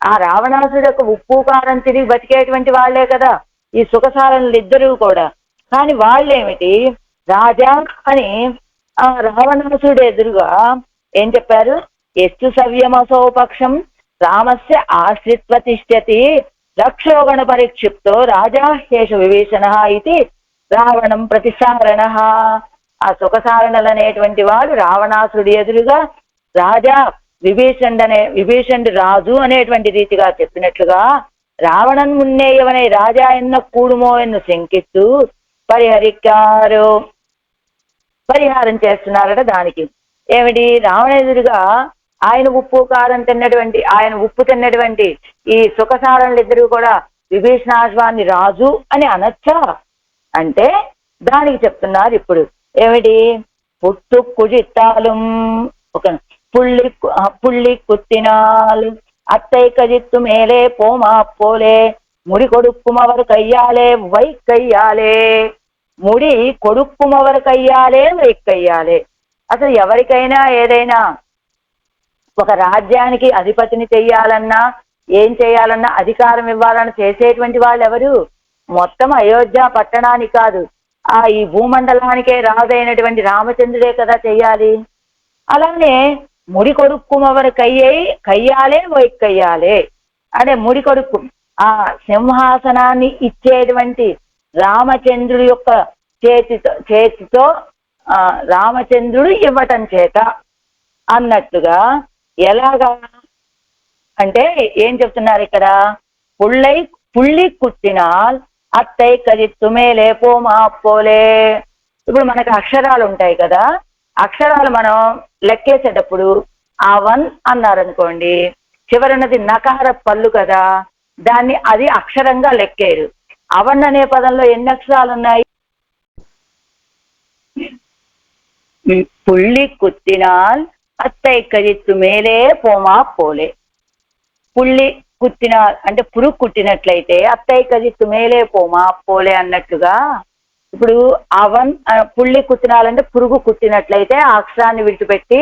A: ఆ రావణాసురుడు యొక్క ఉప్పు కారం తిరిగి బతికేటువంటి వాళ్లే కదా ఈ సుఖసారణులు ఇద్దరు కూడా. కానీ వాళ్ళేమిటి, రాజా అని ఆ రావణాసురుడు ఎదురుగా ఏం చెప్పారు, ఎస్తు సవ్యమసోపక్షం రామస్య ఆశ్రిత్వ తిష్టతి రక్షోగణ పరిక్షిప్తో రాజా హేష విభీషణ ఇది రావణం ప్రతిసారణ. ఆ సుఖసారణలు అనేటువంటి వాడు రావణాసురుడి ఎదురుగా రాజా విభీషణుడు రాజు అనేటువంటి రీతిగా చెప్పినట్లుగా రావణన్ మున్నేయవనే రాజా ఎన్న కూడుమో ఎన్ను శంకిస్తూ పరిహారం చేస్తున్నారట. దానికి ఏమిటి, రావణ ఎదురుగా ఆయన ఉప్పు కారం తిన్నటువంటి, ఆయన ఉప్పు తిన్నటువంటి ఈ సుఖసారణలు ఇద్దరు కూడా విభీషణాశ్వాన్ని రాజు అని అనొచ్చా అంటే దానికి చెప్తున్నారు ఇప్పుడు. ఏమిటి, పుట్టు కుజిత్తాలు ఒక పుల్లి కుత్తినాలు అత్తై కజిత్తు మేలే పోమా పోలే ముడి కొడుక్కుమవరు కయ్యాలే వైక్కయ్యాలే. ముడి కొడుక్కుమవరు కయ్యాలే వైక్కయ్యాలే. అసలు ఎవరికైనా ఏదైనా ఒక రాజ్యానికి అధిపతిని చెయ్యాలన్నా ఏం చేయాలన్నా అధికారం ఇవ్వాలన్నా చేసేటువంటి వాళ్ళు ఎవరు? మొత్తం అయోధ్య పట్టణానికి కాదు, ఈ భూమండలానికే రాజైనటువంటి రామచంద్రుడే కదా చెయ్యాలి. అలానే ముడి కొడుక్కుమవరు కయ్యాలే వైక్కయ్యాలే అంటే ముడి కొడుకు ఆ సింహాసనాన్ని ఇచ్చేటువంటి రామచంద్రుడి యొక్క చేతితో రామచంద్రుడు ఇవ్వటం చేత అన్నట్టుగా. ఎలాగా అంటే ఏం చెప్తున్నారు ఇక్కడ? పుళ్ళి కుట్టినాల్ అత్తై కదిత్తు మేలే పోమా పోలే. ఇప్పుడు మనకు అక్షరాలు ఉంటాయి కదా, అక్షరాలు మనం లెక్కేసేటప్పుడు ఆ వన్ అన్నారనుకోండి, చివరన్నది నకార పళ్ళు కదా, దాన్ని అది అక్షరంగా లెక్కేరు. అవన్ అనే పదంలో ఎన్ని అక్షరాలు ఉన్నాయి? పుళ్ళి కుత్తినాల్ అత్తై కదిత్తు మేలే పోమా పోలే. పుళ్ళి కుత్తినాల్ అంటే పురుగు కుట్టినట్లయితే అత్తై కదిత్తు మేలే పోమా పోలే అన్నట్లుగా. ఇప్పుడు అవన్ పుళ్ళి కుత్తినాలంటే పురుగు కుట్టినట్లయితే ఆ అక్షరాన్ని విడిచిపెట్టి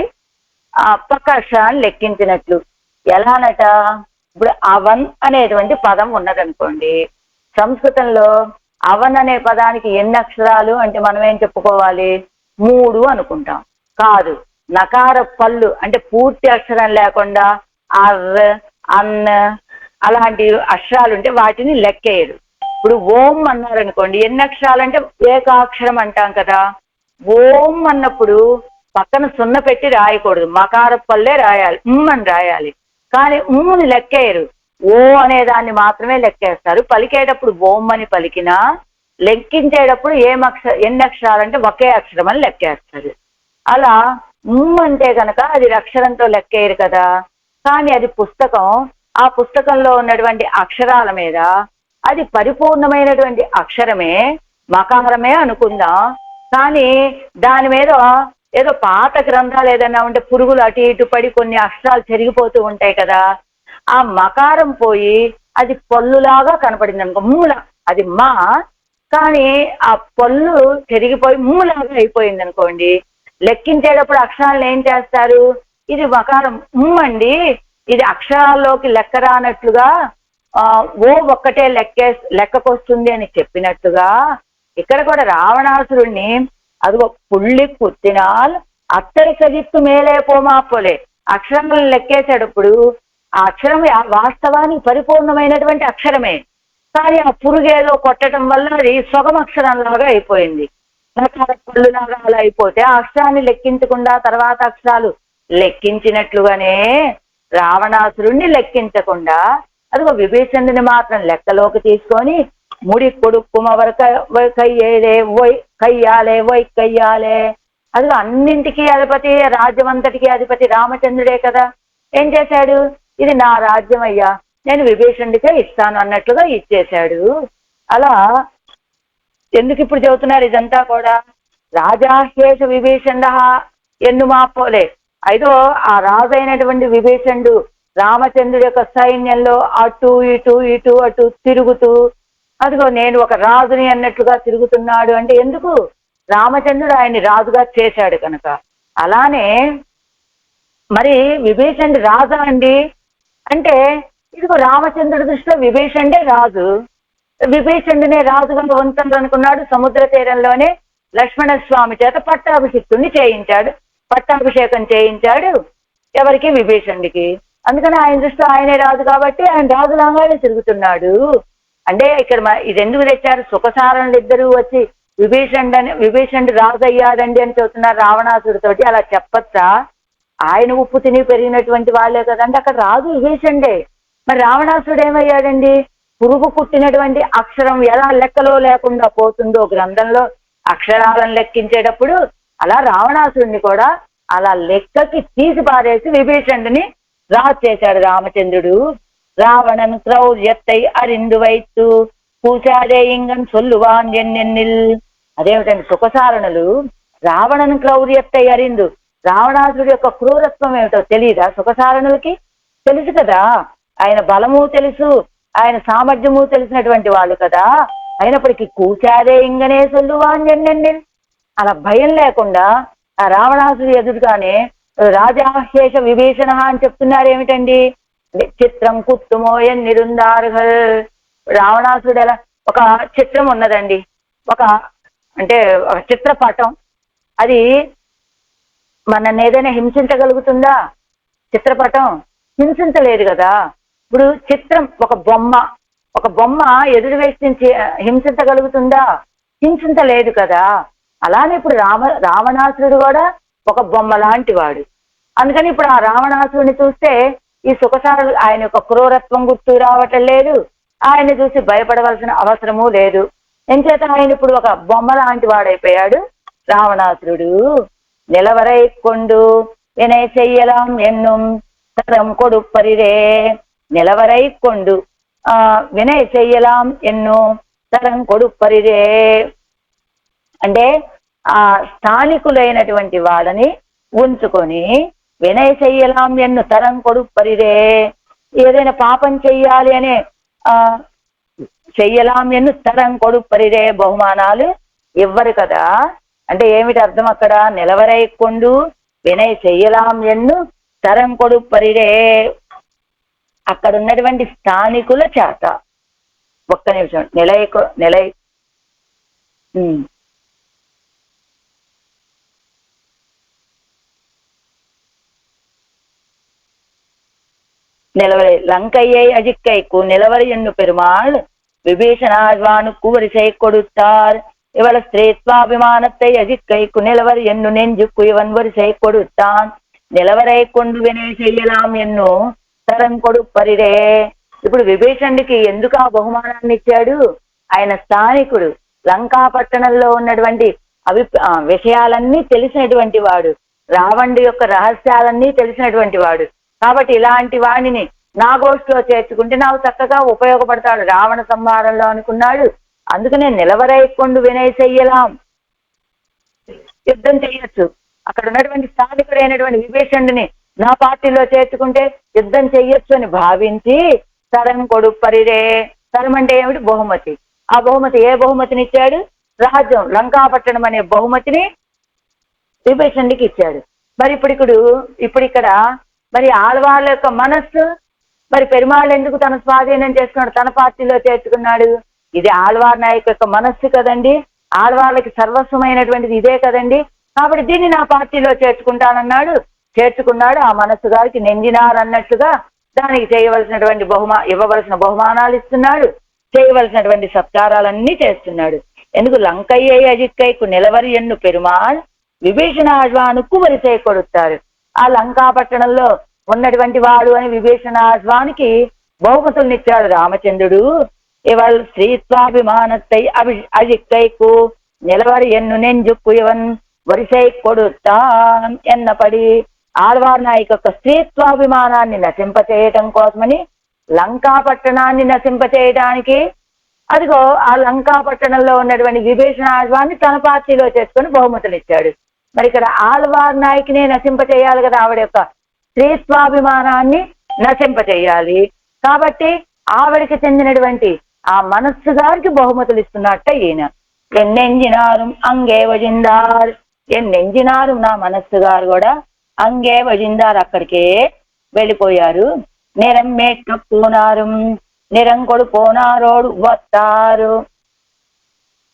A: ఆ పక్క అక్షరాన్ని లెక్కించినట్లు. ఎలానట? ఇప్పుడు అవన్ అనేటువంటి పదం ఉన్నదనుకోండి, సంస్కృతంలో అవన్ అనే పదానికి ఎన్ని అక్షరాలు అంటే మనం ఏం చెప్పుకోవాలి? 3 అనుకుంటాం. కాదు, నకార పళ్ళు అంటే పూర్తి అక్షరం లేకుండా అర్ అన్ అలాంటి అక్షరాలు ఉంటే వాటిని లెక్కేయరు. ఇప్పుడు ఓం అన్నారనుకోండి, ఎన్ని అక్షరాలు అంటే ఏకాక్షరం అంటాం కదా. ఓం అన్నప్పుడు పక్కన సున్న పెట్టి రాయకూడదు, మకార పల్లే రాయాలి, అని రాయాలి. కానీ ఉమ్ముని లెక్కేయరు, ఓ అనే దాన్ని మాత్రమే లెక్కేస్తారు. పలికేటప్పుడు ఓం అని పలికినా లెక్కించేటప్పుడు ఎన్ని అక్షరాలంటే ఒకే అక్షరం అని లెక్కేస్తారు. అలా అంటే కనుక అది అక్షరంతో లెక్కేయరు కదా. కానీ అది పుస్తకం, ఆ పుస్తకంలో ఉన్నటువంటి అక్షరాల మీద అది పరిపూర్ణమైనటువంటి అక్షరమే, మకారమే అనుకుందాం. కానీ దాని మీద ఏదో పాత గ్రంథాలు ఏదైనా ఉంటే పురుగులు అటు ఇటు పడి కొన్ని అక్షరాలు చెరిగిపోతూ ఉంటాయి కదా, ఆ మకారం పోయి అది పళ్ళులాగా కనపడింది అనుకో, అది మా, కానీ ఆ పళ్ళు చెరిగిపోయి మూలాగా అయిపోయింది అనుకోండి, లెక్కించేటప్పుడు అక్షరాలను ఏం చేస్తారు? ఇది మకారం అండి, ఇది అక్షరాల్లోకి లెక్క రానట్లుగా ఓ ఒక్కటే లెక్కకొస్తుంది అని చెప్పినట్టుగా ఇక్కడ కూడా రావణాసురుణ్ణి అదిగో పుళ్ళి కుత్తినాల్ అత్తడి కదిత్తు మేలే పోమాపోలే అక్షరాలను లెక్కేసేటప్పుడు ఆ అక్షరం వాస్తవానికి పరిపూర్ణమైనటువంటి అక్షరమే, కానీ ఆ పురుగేదో కొట్టడం వల్ల అది సొగం అక్షరంలాగా అయిపోయింది. పళ్ళులాగా అలా అయిపోతే ఆ అక్షరాన్ని లెక్కించకుండా తర్వాత అక్షరాలు లెక్కించినట్లుగానే రావణాసురుణ్ణి లెక్కించకుండా అదిగో విభీషణుని మాత్రం లెక్కలోకి తీసుకొని ముడి కొడుక్కుమవరు కయ్యాలే వైక్కయ్యాలే. అదిగో అన్నింటికీ అధిపతి, రాజ్యమంతటికీ అధిపతి రామచంద్రుడే కదా. ఏం చేశాడు? ఇది నా రాజ్యం అయ్యా, నేను విభీషణుడికే ఇస్తాను అన్నట్లుగా ఇచ్చేశాడు. అలా ఎందుకు ఇప్పుడు చెబుతున్నారు ఇదంతా కూడా? రాజాహ్యేష విభీషణ ఎన్నుమాపోలే. ఐదో ఆ రాజైనటువంటి విభీషణుడు రామచంద్రుడి యొక్క సైన్యంలో అటు ఇటు ఇటు అటు తిరుగుతూ అదిగో నేను ఒక రాజుని అన్నట్లుగా తిరుగుతున్నాడు. అంటే ఎందుకు? రామచంద్రుడు ఆయన్ని రాజుగా చేశాడు కనుక. అలానే మరి విభీషణుడు రాజా అండి అంటే ఇదిగో రామచంద్రుడి దృష్టిలో విభీషణుడే రాజు. విభీషణుడినే రాజుగా ఉంచాలనుకున్నాడు. సముద్ర తీరంలోనే లక్ష్మణస్వామి చేత పట్టాభిషేకం చేయించాడు. ఎవరికి? విభీషణుడికి. అందుకని ఆయన దృష్టిలో ఆయనే రాజు కాబట్టి ఆయన రాజులాగానే తిరుగుతున్నాడు. అంటే ఇక్కడ ఇది ఎందుకు తెచ్చారు? సుఖసారణులు ఇద్దరు వచ్చి విభీషణుడు రాజు అయ్యాడండి అని చెబుతున్నారు రావణాసుడితోటి. అలా చెప్పచ్చా? ఆయన ఉప్పు తిని పెరిగినటువంటి వాళ్ళే కదండి. అక్కడ రాజు విభీషణుడే. మరి రావణాసుడు ఏమయ్యాడండి? పురుగు పుట్టినటువంటి అక్షరం ఎలా లెక్కలో లేకుండా పోతుందో గ్రంథంలో అక్షరాలను లెక్కించేటప్పుడు అలా రావణాసుడిని కూడా అలా లెక్కకి తీసి పారేసి విభీషణుడిని రాజు చేశాడు రామచంద్రుడు. రావణన్ క్రౌర్యత్తై అరిందు వైత్తు పూచాదే ఇంగన్ సొల్లువాన్ ఎన్నెన్నిల్. అదేమిటండి సుఖసారణులు రావణన్ క్రౌర్యత్తై అరిందు, రావణాసుడి యొక్క క్రూరత్వం ఏమిటో తెలియదా సుఖసారణులకి? తెలుసు కదా, ఆయన బలము తెలుసు, ఆయన సామర్థ్యము తెలిసినటువంటి వాళ్ళు కదా. అయినప్పటికీ కూచారే ఇంగనే సొల్లువాంజండి, అలా భయం లేకుండా ఆ రావణాసుడు ఎదురుగానే రాజాశేష విభీషణ అని చెప్తున్నారు. ఏమిటండి? చిత్రం కుత్తుమోయన్ నిరుందార్హల్. రావణాసుడు ఎలా, ఒక చిత్రం ఉన్నదండి, ఒక అంటే ఒక చిత్రపటం. అది మనల్ని ఏదైనా హింసించగలుగుతుందా? చిత్రపటం హింసించలేదు కదా. ఇప్పుడు చిత్రం, ఒక బొమ్మ ఎదురు వేసి హింసించగలుగుతుందా? హింసించలేదు కదా. అలానే ఇప్పుడు రావణాసురుడు కూడా ఒక బొమ్మ లాంటి వాడు. అందుకని ఇప్పుడు ఆ రావణాసురుడిని చూస్తే ఈ సుఖసారులు ఆయన యొక్క క్రూరత్వం గుర్తు రావటం లేదు, ఆయన్ని చూసి భయపడవలసిన అవసరము లేదు. ఎంచేత ఆయన ఇప్పుడు ఒక బొమ్మ లాంటి వాడైపోయాడు రావణాసురుడు. నిలవరై కొండు వినయ చెయ్యలాం ఎన్నుం తరం కొడుప్పరిరే. నిలవరై కొండు వినయ చెయ్యలాం ఎన్ను తరం కొడుప్పరిరే అంటే ఆ స్థానికులైనటువంటి వాళ్ళని ఉంచుకొని వినయ చెయ్యలాం ఎన్ను తరం కొడుప్పరిరే. ఏదైనా పాపం చెయ్యాలి అనే చెయ్యలాం ఎన్ను తరం కొడుప్పరిరే, బహుమానాలు ఇవ్వరు కదా. అంటే ఏమిటి అర్థం అక్కడ? నిలవరై కొండు వినయ చెయ్యలాం ఎన్ను తరం కొడుప్పరిరే, అక్కడ ఉన్నటువంటి స్థానికుల చేత. ఒక్క నిమిషం. நிலவரை லங்கையை அஜிக்கைக்கு நிலவரை என்னும் பெருமாள் விபீஷணாழ்வானுக்கு வரிசை கொடுத்தார். இவள ஸ்திரீத்வாபிமானத்தை அஜிக்கைக்கு நிலவர் என்னும் நெஞ்சுக்கு இவன் வரிசை கொடுத்தான். నిలవరై కొండు వినయ చెయ్యలాం ఎన్ను తరం కొడుప్పరిరే. ఇప్పుడు విభీషణుడికి ఎందుకు ఆ బహుమానాన్ని ఇచ్చాడు? ఆయన స్థానికుడు, లంకాపట్టణంలో ఉన్నటువంటి విషయాలన్నీ తెలిసినటువంటి వాడు, రావణుడి యొక్క రహస్యాలన్నీ తెలిసినటువంటి వాడు. కాబట్టి ఇలాంటి వాడిని నా గోష్ఠిలో చేర్చుకుంటే నాకు చక్కగా ఉపయోగపడతాడు రావణ సంహారంలో అనుకున్నాడు. అందుకనే నిలవరై కొండు వినయ చెయ్యలాం, యుద్ధం చేయొచ్చు. అక్కడ ఉన్నటువంటి స్థానికుడైనటువంటి విభీషణుడిని నా పార్టీలో చేర్చుకుంటే యుద్ధం చెయ్యొచ్చు అని భావించి తరం కొడుప్పరిరే. తరం అంటే ఏమిటి? బహుమతి. ఆ బహుమతి ఏ బహుమతిని ఇచ్చాడు? రాజ్యం, లంకాపట్టణం అనే బహుమతిని విభీషణుడికి ఇచ్చాడు. మరి ఇప్పుడు ఇక్కడ మరి ఆళ్వాళ్ళ యొక్క మనస్సు, మరి పెరుమాళ్ళు ఎందుకు తన స్వాధీనం చేసుకున్నాడు, తన పార్టీలో చేర్చుకున్నాడు? ఇది ఆళ్వార్ నాయకు యొక్క మనస్సు కదండి. ఆళ్వాళ్ళకి సర్వస్వమైనటువంటిది ఇదే కదండి. కాబట్టి దీన్ని నా పార్టీలో చేర్చుకుంటానన్నాడు, చేర్చుకున్నాడు. ఆ మనస్సు గారికి నెంజినారు అన్నట్లుగా దానికి చేయవలసినటువంటి ఇవ్వవలసిన బహుమానాలు ఇస్తున్నాడు, చేయవలసినటువంటి సత్కారాలన్నీ చేస్తున్నాడు. ఎందుకు? లంకయ్య అజిక్కైకు నిలవరి ఎన్ను పెరుమాళ్ విభీషణాశ్వానుకు వరిసై కొడుతారు. ఆ లంకాపట్టణంలో ఉన్నటువంటి వాడు అని విభీషణాశ్వానికి బహుమతుల్నిచ్చాడు రామచంద్రుడు. ఇవాళ స్త్రీత్వాభిమానత్తై అజిక్కైకు నిలవరి ఎన్ను నెంజుక్కు ఇవన్ వరిసై కొడుతాం ఎన్నపడి ఆళ్వార్ నాయకు యొక్క స్త్రీత్వాభిమానాన్ని నశింపచేయటం కోసమని లంకాపట్టణాన్ని నశింపచేయడానికి అదిగో ఆ లంకాపట్టణంలో ఉన్నటువంటి విభీషణాశ్వాన్ని తన పార్టీలో చేసుకుని బహుమతులు ఇచ్చాడు. మరి ఇక్కడ ఆళ్వార్ నాయకునే నశింపచేయాలి కదా, ఆవిడ యొక్క స్త్రీత్వాభిమానాన్ని నశింపచేయాలి. కాబట్టి ఆవిడికి చెందినటువంటి ఆ మనస్సు గారికి బహుమతులు ఇస్తున్నట్ట ఈయన. ఎన్నెంజినారు అంగే వజిందార్, ఎన్నెంజినారు నా మనస్సు గారు కూడా అంగే వజిందార్ అక్కడికే వెళ్ళిపోయారు. నిరం మేట్కపోనారు, నిరం కొడు పోనారోడు వస్తారు.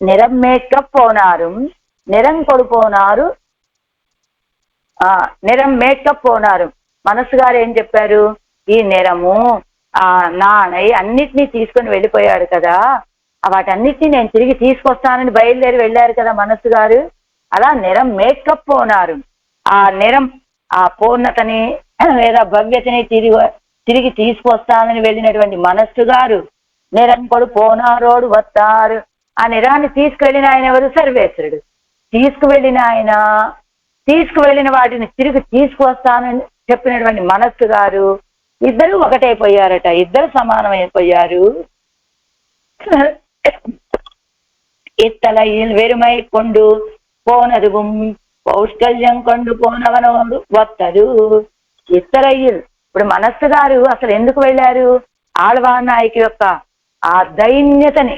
A: నిరం మేట్కపోనారు, నిరం కొడు పోనారు, నిరం మేట్కపోనారు. మనస్సు గారు ఏం చెప్పారు? ఈ నిరము నాణై అన్నిటినీ తీసుకొని వెళ్ళిపోయాడు కదా, వాటన్నిటినీ నేను తిరిగి తీసుకొస్తానని బయలుదేరి వెళ్ళారు కదా మనస్సు గారు. అలా నిరం మేకప్ పోనారు. ఆ నిరం, ఆ పూర్ణతని లేదా భవ్యతని తిరిగి తీసుకొస్తానని వెళ్ళినటువంటి మనస్సు గారు నిరం కొడు పోనారోడు వస్తారు. ఆ నిరాన్ని తీసుకువెళ్ళిన ఆయన ఎవరు? సర్వేశ్వరుడు. తీసుకువెళ్ళిన వాటిని తిరిగి తీసుకువస్తానని చెప్పినటువంటి మనస్సు గారు ఇద్దరు ఒకటైపోయారట, ఇద్దరు సమానమైపోయారు. ఇత్తలയിൽ వెరుమై కొండు పోనదుగుం పౌష్కల్యం కొండు పోనవనోడు వత్తదు. ఇత్తలയിൽ ఇప్పుడు మనస్సు గారు అసలు ఎందుకు వెళ్ళారు? ఆళ్వార్ నాయకి యొక్క ఆ దైన్యతని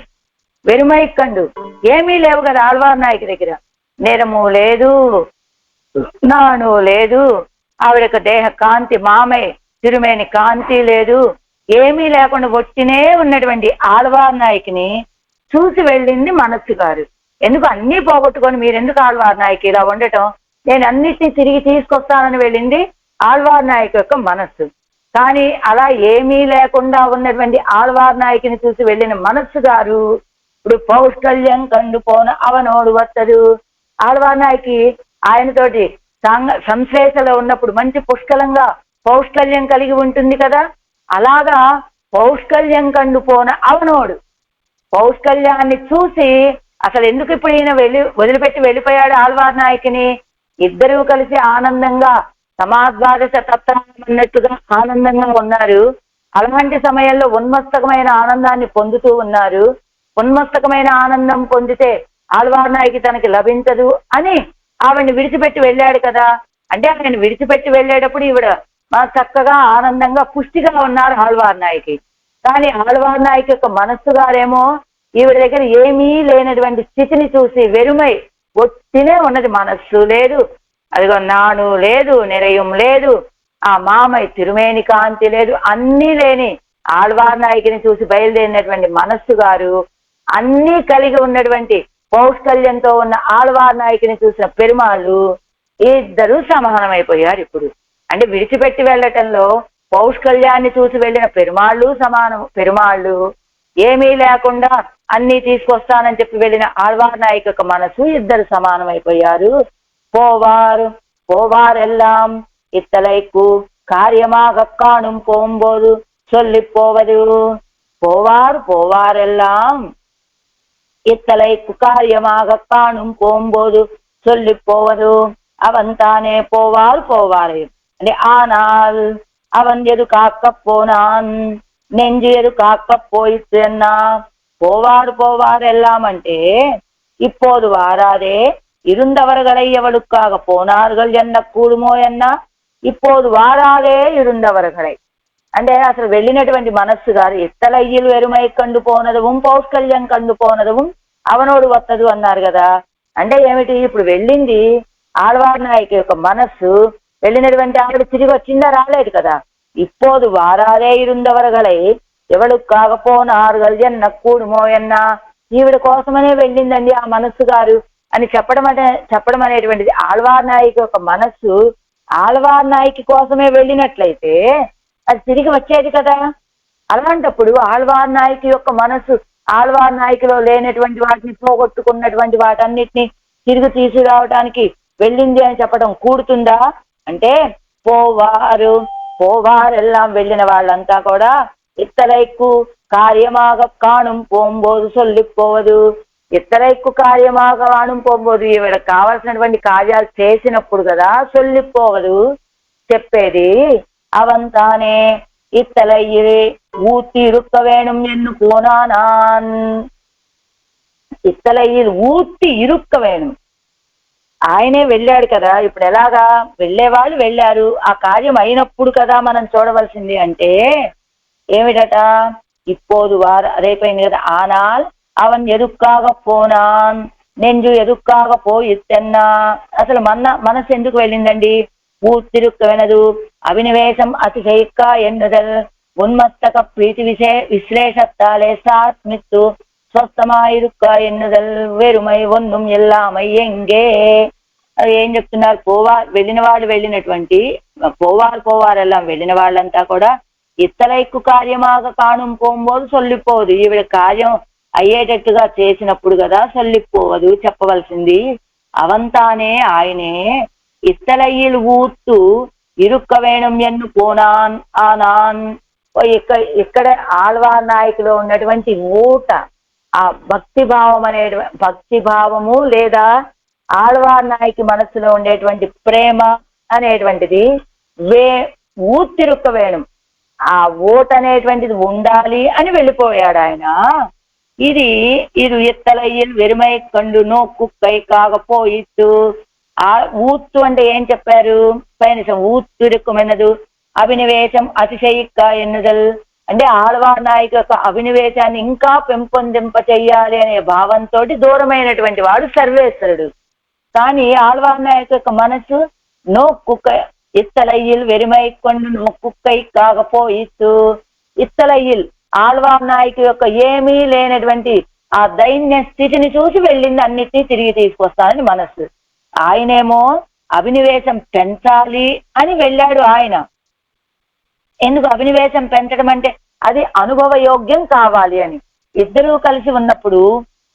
A: వెరుమైకండు. ఏమీ లేవు కదా ఆళ్వార్ నాయకి దగ్గర, నిరము లేదు, నాను లేదు, ఆవిడకు దేహ కాంతి మామయ్య తిరుమేని కాంతి లేదు, ఏమీ లేకుండా వచ్చినే ఉన్నటువంటి ఆళ్వార్ నాయకిని చూసి వెళ్ళింది మనస్సు గారు. ఎందుకు అన్నీ పోగొట్టుకొని మీరెందుకు ఆళ్వార్ నాయకి ఇలా ఉండటం, నేను అన్నిటినీ తిరిగి తీసుకొస్తానని వెళ్ళింది ఆళ్వార్ నాయకు యొక్క మనస్సు. కానీ అలా ఏమీ లేకుండా ఉన్నటువంటి ఆళ్వార్ నాయకిని చూసి వెళ్ళిన మనస్సు గారు ఇప్పుడు పౌష్కల్యం కండుపోన అవనోడు వత్తడు. ఆళ్వార్ నాయకి ఆయనతోటి సంశ్లేషలో ఉన్నప్పుడు మంచి పుష్కలంగా పౌష్కల్యం కలిగి ఉంటుంది కదా, అలాగా పౌష్కల్యం కండుపోన అవనోడు పౌష్కల్యాన్ని చూసి అసలు ఎందుకు ఇప్పుడు ఈయన వదిలిపెట్టి వెళ్ళిపోయాడు ఆళ్వార్ నాయకిని, ఇద్దరూ కలిసి ఆనందంగా సమాద్వాదశ తత్వన్నట్టుగా ఆనందంగా ఉన్నారు. అలాంటి సమయంలో ఉన్మస్తకమైన ఆనందాన్ని పొందుతూ ఉన్నారు. ఉన్మస్తకమైన ఆనందం పొందితే ఆళ్వార్ నాయకి తనకి లభించదు అని ఆవిడని విడిచిపెట్టి వెళ్ళాడు కదా. అంటే ఆయన విడిచిపెట్టి వెళ్ళేటప్పుడు ఈవిడ చక్కగా ఆనందంగా పుష్టిగా ఉన్నారు ఆళ్వార్ నాయకి. కానీ ఆళ్వార్ నాయకి యొక్క మనస్సు గారేమో ఈవిడ దగ్గర ఏమీ లేనటువంటి స్థితిని చూసి వెరుమై ఒత్తినే ఉన్నది, మనస్సు లేదు, అదిగో నాను లేదు, నిరయం లేదు, ఆ మామయ్య తిరుమేని కాంతి లేదు, అన్నీ లేని ఆళ్వార్ నాయకిని చూసి బయలుదేరినటువంటి మనస్సు గారు అన్నీ కలిగి ఉన్నటువంటి పౌష్కల్యంతో ఉన్న ఆళ్వార్ నాయకిని చూసిన పెరుమాళ్ళు ఇద్దరూ సమానమైపోయారు. ఇప్పుడు అంటే విడిచిపెట్టి వెళ్ళటంలో పౌష్కల్యాన్ని చూసి వెళ్ళిన పెరుమాళ్ళు సమానం, పెరుమాళ్ళు ఏమీ లేకుండా అన్నీ తీసుకొస్తానని చెప్పి వెళ్ళిన ఆళ్వార్ నాయకు యొక్క మనసు ఇద్దరు సమానమైపోయారు. పోవారెల్లాం ఇత్తలైకు కార్యமாக காணும் போம்போது சொல்லி போவது. పోవారెల్లాం ఇత్తలైకు కార్యமாக காணும் போம்போது சொல்லி போவது. அவன் தானே పోవారు అంటే ஆனால் அவன் எது காக்க போனான், நெஞ்சு எது காக்க போயிட்டு అన్నా. போவாரெல்லாம் అంటే இப்போது வாராதே இருந்தவர்களை எவளுக்காக போனார்கள் என்ன కూడుమో ఎన్నా, இப்போது వారాదే இருந்தவர்களை అంటే అసలు వెళ్ళినటువంటి మనస్సు గారు ఇత్తలయ్యలు వెరుమై కండు పోనదவும் పౌష్కల్యం కండు పోనదவும் అవనోడు వత్తదు అన్నారు కదా. అంటే ఏమిటి, ఇప్పుడు వెళ్ళింది ఆళ్వార్ నాయకి యొక్క మనస్సు, వెళ్ళినటువంటి ఆవిడ తిరిగి వచ్చిందా, రాలేదు కదా. இப்போது వారాదే இருந்தவர்களை ఎవளுக்காக పోనాர்கள் என்ன కూడుమో ఎన్నా, ఈవిడ కోసమనే వెళ్ళిందండి ఆ మనస్సు గారు అని చెప్పడం అనేటువంటిది ఆళ్వార్ నాయకి యొక్క మనస్సు ఆళ్వార్ నాయకి కోసమే వెళ్ళినట్లయితే అది తిరిగి వచ్చేది కదా. అలాంటప్పుడు ఆళ్వార్ నాయకి యొక్క మనస్సు ఆళ్వార్ నాయకిలో లేనటువంటి వాటిని, పోగొట్టుకున్నటువంటి వాటన్నిటిని తిరిగి తీసుకురావడానికి వెళ్ళింది అని చెప్పడం కూడుతుందా అంటే, పోవారెల్లాం వెళ్ళిన వాళ్ళంతా కూడా ఇత్తలైకు కార్యமாக காணும் போம்போது சொல்லி పోవదు. ఇత్తలైకు కార్యமாக కాணும் పోம்போదు ఈవిడకి కావాల్సినటువంటి కార్యాలు చేసినప్పుడు కదా சொல்லி పోవదు చెప్పేది. அவன் தானே இத்தலையிலே ஊத்தி இருக்க வேணும் என்று போனான். ఇత్తలయ్యి ఊతి ఇరుక్క వేణు, ఆయనే వెళ్ళాడు కదా. ఇప్పుడు ఎలాగా, వెళ్ళేవాళ్ళు వెళ్ళారు, ఆ కార్యం అయినప్పుడు కదా మనం చూడవలసింది. అంటే ఏమిటట, இப்போது అదైపోయింది కదా. ஆனால் அவன் ఎదుక్కాగ పోనాన్, నెంజు ఎదుక్కాగ పోయిత్తన్నా. అసలు మనసు ఎందుకు వెళ్ళిందండి, ఊతిరుక్క వెనదు, అభినివేశం అతిశయిక్క ఎన్నుదల్, ఉన్మత్తక ప్రీతి విశ్లేషత్తాలే సాత్మిత్తు స్వస్థమాయిరుక్క ఎన్నుదల్, వెరుమై ఒన్నుం ఎల్లామై ఎంగే. అది ఏం చెప్తున్నారు, వెళ్ళిన వాళ్ళు వెళ్ళినటువంటి పోవారెల్లాం వెళ్ళిన వాళ్ళంతా కూడా ఇత్తలైక్కు కార్యమాగ కాణం పోంబోదు సొల్లిపోదు. ఈవిడ కార్యం అయ్యేటట్టుగా చేసినప్పుడు కదా సొల్లిపోవదు చెప్పవలసింది. అవంతానే ఆయనే ఇత్తలయ్యిలు ఊత్తు ఇరుక్క వేణం ఎన్ను పోనాన్ ఆనాన్. ఇక్కడ ఆళ్వార్ నాయకులో ఉన్నటువంటి ఊట, ఆ భక్తిభావము లేదా ఆళ్వార్ నాయకి మనస్సులో ఉండేటువంటి ప్రేమ అనేటువంటిది ఊత్తిరుక్క వేణం, ఆ ఓట్ అనేటువంటిది ఉండాలి అని వెళ్ళిపోయాడు ఆయన. ఇది ఎత్తలయ్యలు వెరుమై కండు నోక్కు కై కాకపోయిత్తు. ఆ ఊత్తు అంటే ఏం చెప్పారు, పైన ఊత్తురుక్కుమైనదు, అభినివేశం అతిశయిక్క ఎన్నుదల్, అంటే ఆళ్వార్ నాయకు యొక్క అభినివేశాన్ని ఇంకా పెంపొందింప చెయ్యాలి అనే భావంతో దూరమైనటువంటి వాడు సర్వేశ్వరుడు. కానీ ఆళ్వార్ నాయకు యొక్క మనసు నో కుక్క ఇత్తలయ్యిల్ వెరిమై కొండు నో కుక్కై కాకపోయిస్తూ ఇత్తలయ్యిల్ ఆళ్వార్ నాయకు యొక్క ఏమీ లేనటువంటి ఆ దైన్య స్థితిని చూసి వెళ్ళింది, అన్నిటినీ తిరిగి తీసుకొస్తానని మనస్సు. ఆయనేమో అభినివేశం పెంచాలి అని వెళ్ళాడు ఆయన. ఎందుకు అభినివేశం పెంచడం అంటే అది అనుభవయోగ్యం కావాలి అని. ఇద్దరూ కలిసి ఉన్నప్పుడు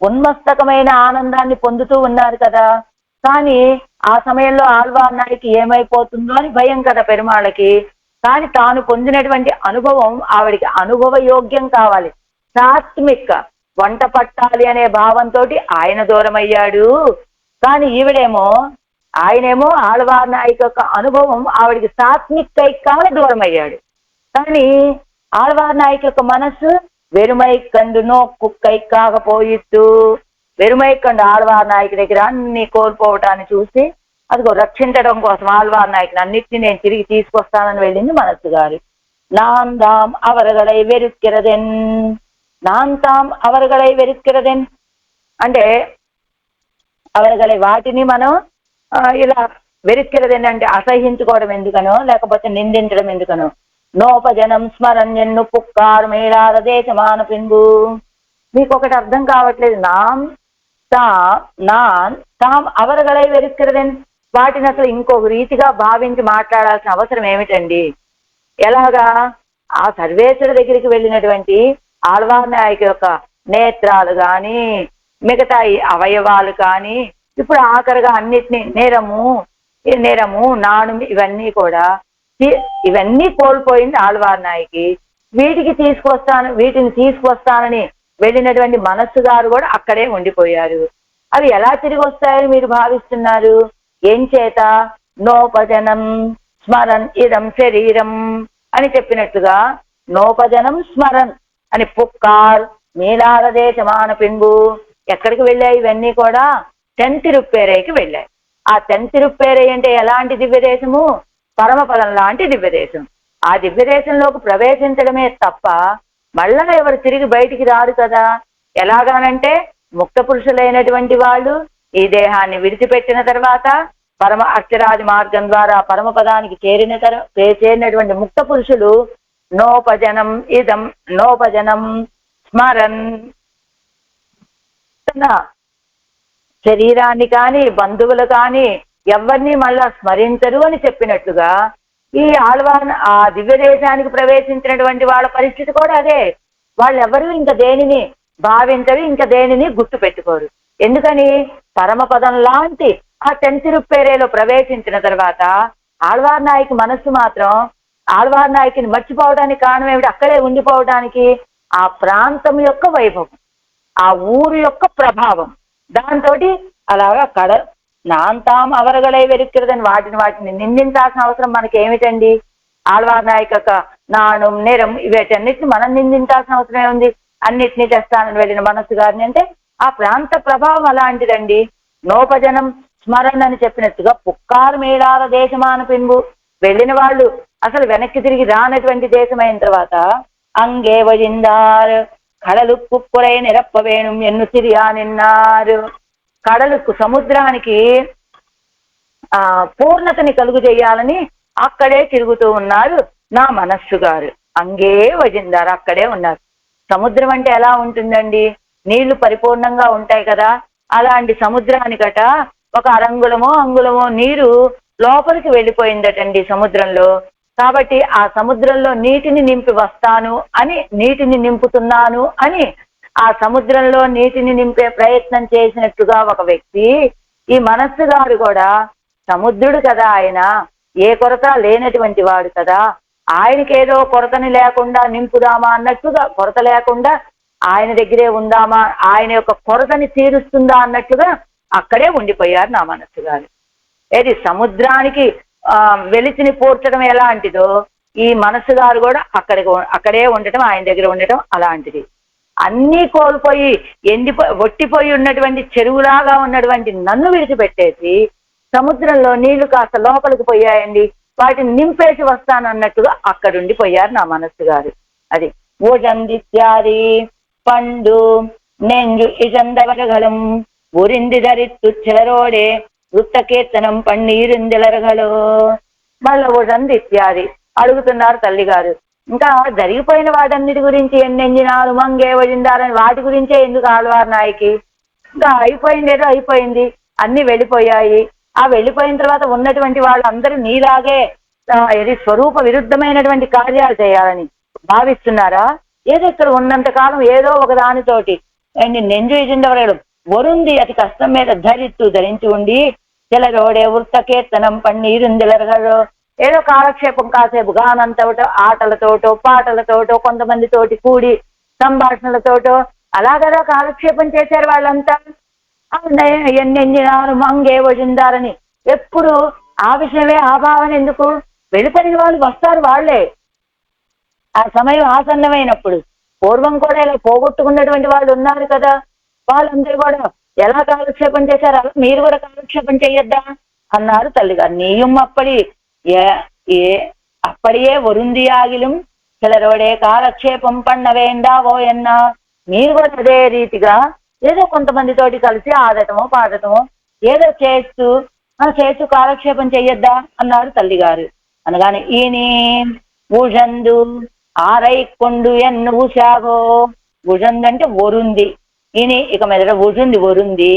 A: ఉన్మస్తకమైన ఆనందాన్ని పొందుతూ ఉన్నారు కదా. కానీ ఆ సమయంలో ఆళ్వార్ నాయకి ఏమైపోతుందో అని భయం కదా పెరుమాళకి. కానీ తాను పొందినటువంటి అనుభవం ఆవిడికి అనుభవయోగ్యం కావాలి, సాత్విక వంట పట్టాలి అనే భావంతో ఆయన దూరం అయ్యాడు. కానీ ఆయనేమో ఆళ్వార్ నాయకు యొక్క అనుభవం ఆవిడికి సాత్వికైకాల దూరం అయ్యాడు. కానీ ఆళ్వార్ నాయకు యొక్క మనస్సు వెరుమై కండునో కుక్కై కాకపోయిస్తూ వెరుమై కండు ఆళ్వార్ నాయకు దగ్గర అన్ని కోల్పోవటాన్ని చూసి అదిగో రక్షించడం కోసం ఆళ్వార్ నాయకుని అన్నిటినీ నేను తిరిగి తీసుకొస్తానని వెళ్ళింది మనస్సు గారు. నాందాం అవరగడై వెరుక్కిరదెన్, నాంతాం అవరగడై వెరుక్కిరదెన్ అంటే అవరగలై వాటిని మనం ఇలా వెరుక్కిరదెన్ అంటే అసహించుకోవడం ఎందుకనో లేకపోతే నిందించడం ఎందుకనో. నోపజనం స్మరణ్యన్ను పుక్కారు మేళాల దేశమాన పిండు. మీకు ఒకటి అర్థం కావట్లేదు. నాం తాం అవరగలై వెరుక్కిరదెన్ వాటిని అసలు ఇంకొక రీతిగా భావించి మాట్లాడాల్సిన అవసరం ఏమిటండి? ఎలాగా? ఆ సర్వేశ్వరుడి దగ్గరికి వెళ్ళినటువంటి ఆళ్వార్ నాయకు యొక్క నేత్రాలు కానీ మిగతా అవయవాలు కానీ ఇప్పుడు ఆఖరిగా అన్నిటినీ నేరము నాను ఇవన్నీ కోల్పోయింది ఆళ్వార్ నాయకి. వీటిని తీసుకొస్తానని వెళ్ళినటువంటి మనస్సు గారు కూడా అక్కడే ఉండిపోయారు. అవి ఎలా తిరిగి వస్తాయని మీరు భావిస్తున్నారు? ఏం చేత? నోపజనం స్మరన్ ఇదం శరీరం అని చెప్పినట్టుగా నోపజనం స్మరన్ అని పుక్కార్ మీలాల దేశమాన పింబు ఎక్కడికి వెళ్ళాయి? ఇవన్నీ కూడా తెంతిరుప్పేరైకి వెళ్ళాయి. ఆ తెంతిరుప్పేరై అంటే ఎలాంటి దివ్యదేశము? పరమపదం లాంటి దివ్యదేశం. ఆ దివ్యదేశంలోకి ప్రవేశించడమే తప్ప మళ్ళా ఎవరు తిరిగి బయటికి రారు కదా. ఎలాగానంటే ముక్త పురుషులైనటువంటి వాళ్ళు ఈ విడిచిపెట్టిన తర్వాత పరమ అక్షరాది మార్గం ద్వారా పరమపదానికి చేరినటువంటి ముక్త పురుషులు నోపజనం స్మరన్ శరీరాన్ని కానీ బంధువులు కానీ ఎవరిని మళ్ళా స్మరించరు అని చెప్పినట్టుగా ఆ దివ్య దేశానికి ప్రవేశించినటువంటి వాళ్ళ పరిస్థితి కూడా అదే. వాళ్ళెవరూ ఇంకా దేనిని భావించరు, ఇంకా దేనిని గుర్తు పెట్టుకోరు. ఎందుకని? పరమపదం లాంటి ఆ తెంతిరుప్పేరేలో ప్రవేశించిన తర్వాత ఆళ్వార్ నాయకి మనస్సు మాత్రం ఆళ్వార్ నాయకిని మర్చిపోవడానికి కారణం ఏమిటి? అక్కడే ఉండిపోవడానికి ఆ ప్రాంతం యొక్క వైభవం, ఆ ఊరు యొక్క ప్రభావం, దాంతో అలాగా నాంతాం అవరగలై వెరుక్కిరదని వాటిని నిందించాల్సిన అవసరం మనకి ఏమిటండి? ఆళ్వార్ నాయక నాణం నిరం వీటన్నిటిని మనం నిందించాల్సిన అవసరం ఏముంది? అన్నిటినీ తెస్తానని వెళ్ళిన మనస్సు గారిని అంటే ఆ ప్రాంత ప్రభావం అలాంటిదండి. నోపజనం స్మరణ అని చెప్పినట్టుగా పుక్కారు మేళాల దేశమాన పింబు వెళ్ళిన వాళ్ళు అసలు వెనక్కి తిరిగి రానటువంటి దేశం అయిన తర్వాత అంగే వజిందార్ కడలు కుక్కురై నిరప్పవేణు ఎన్ను తిరియా నిన్నారు. కడలకు సముద్రానికి పూర్ణతని కలుగు చేయాలని అక్కడే తిరుగుతూ ఉన్నారు నా మనస్సు గారు. అంగే వజిందారు అక్కడే ఉన్నారు. సముద్రం అంటే ఎలా ఉంటుందండి? నీళ్లు పరిపూర్ణంగా ఉంటాయి కదా. అలాంటి సముద్రానికట ఒక అంగుళమో నీరు లోపలికి వెళ్ళిపోయిందటండి సముద్రంలో. కాబట్టి ఆ సముద్రంలో నీటిని నింపి వస్తాను అని, నీటిని నింపుతున్నాను అని ఆ సముద్రంలో నీటిని నింపే ప్రయత్నం చేసినట్టుగా ఒక వ్యక్తి ఈ మనస్సు గారు కూడా సముద్రుడు కదా, ఆయన ఏ కొరత లేనటువంటి వాడు కదా, ఆయనకేదో కొరతని లేకుండా నింపుదామా అన్నట్టుగా, కొరత లేకుండా ఆయన దగ్గరే ఉందామా, ఆయన యొక్క కొరతని తీరుస్తుందా అన్నట్టుగా అక్కడే ఉండిపోయారు నా మనస్సు గారు. ఏది సముద్రానికి వెలితిని పూడ్చడం ఎలాంటిదో ఈ మనస్సు గారు కూడా అక్కడే ఉండటం, ఆయన దగ్గర ఉండటం అలాంటిది. అన్నీ కోల్పోయి ఒట్టిపోయి ఉన్నటువంటి చెరువులాగా ఉన్నటువంటి నన్ను విడిచిపెట్టేసి సముద్రంలో నీళ్లు కాస్త లోపలికి పోయాయండి, వాటిని నింపేసి వస్తానన్నట్టుగా అక్కడుండిపోయారు నా మనస్సు గారు. అది ఊజందిత్యాది పండు నెంజు ఇజందవరగలం ఉరింది ధరిత్తు చిలరోడే వృత్తకీర్తనం పన్నీరిందిలరగలు. మళ్ళీ ఊజంది ఇత్యాది అడుగుతున్నారు తల్లి గారు. ఇంకా జరిగిపోయిన వాటన్నిటి గురించి ఎన్నెంజినారు మంగే వజిందారని వాటి గురించే ఎందుకు ఆళ్వార్ నాయకి? ఇంకా అయిపోయింది, ఏదో అయిపోయింది, అన్ని వెళ్ళిపోయాయి. ఆ వెళ్ళిపోయిన తర్వాత ఉన్నటువంటి వాళ్ళందరూ నీలాగే ఇది స్వరూప విరుద్ధమైనటువంటి కార్యాలు చేయాలని భావిస్తున్నారా? ఏదో ఇక్కడ ఉన్నంత కాలం ఏదో ఒక దానితోటి నెంజు ఇజిందవరగడం వరుంది అతి కష్టం మీద ధరించి ఉండి చిలరోడే వృత్తకీర్తనం పన్నీరుందిలరగడు. ఏదో కాలక్షేపం కాసేపు గానంతోటో ఆటలతోటో పాటలతోటో కొంతమందితోటి కూడి సంభాషణలతోటో అలాగలా కాలక్షేపం చేశారు వాళ్ళంతా. ఎన్నెంజినారు మంగే వజిందారని ఎప్పుడు ఆ విషయమే ఆ భావన ఎందుకు? వెళ్ళిపోయిన వాళ్ళు వస్తారు, వాళ్లే ఆ సమయం ఆసన్నమైనప్పుడు. పూర్వం కూడా ఇలా పోగొట్టుకున్నటువంటి వాళ్ళు ఉన్నారు కదా, వాళ్ళందరూ కూడా ఎలా కాలక్షేపం చేశారు, అలా మీరు కూడా కాలక్షేపం చెయ్యొద్దా అన్నారు తల్లిగారు. నీயும் அப்படியே వరుందియాగిలం చిలరోడే కాలక్షేపం పన్న వేందావో ఎన్నా. మీరు కూడా అదే రీతిగా ఏదో కొంతమందితోటి కలిసి ఆడటమో పాడటమో ఏదో చేస్తూ కాలక్షేపం చెయ్యొద్దా అన్నారు తల్లిగారు. అనగానే ఈని ఊజందు ఆరైకొండు ఎన్ను ఊసాగో. ఊజందు అంటే వరుంది, ఈని ఇక మీద వరుంది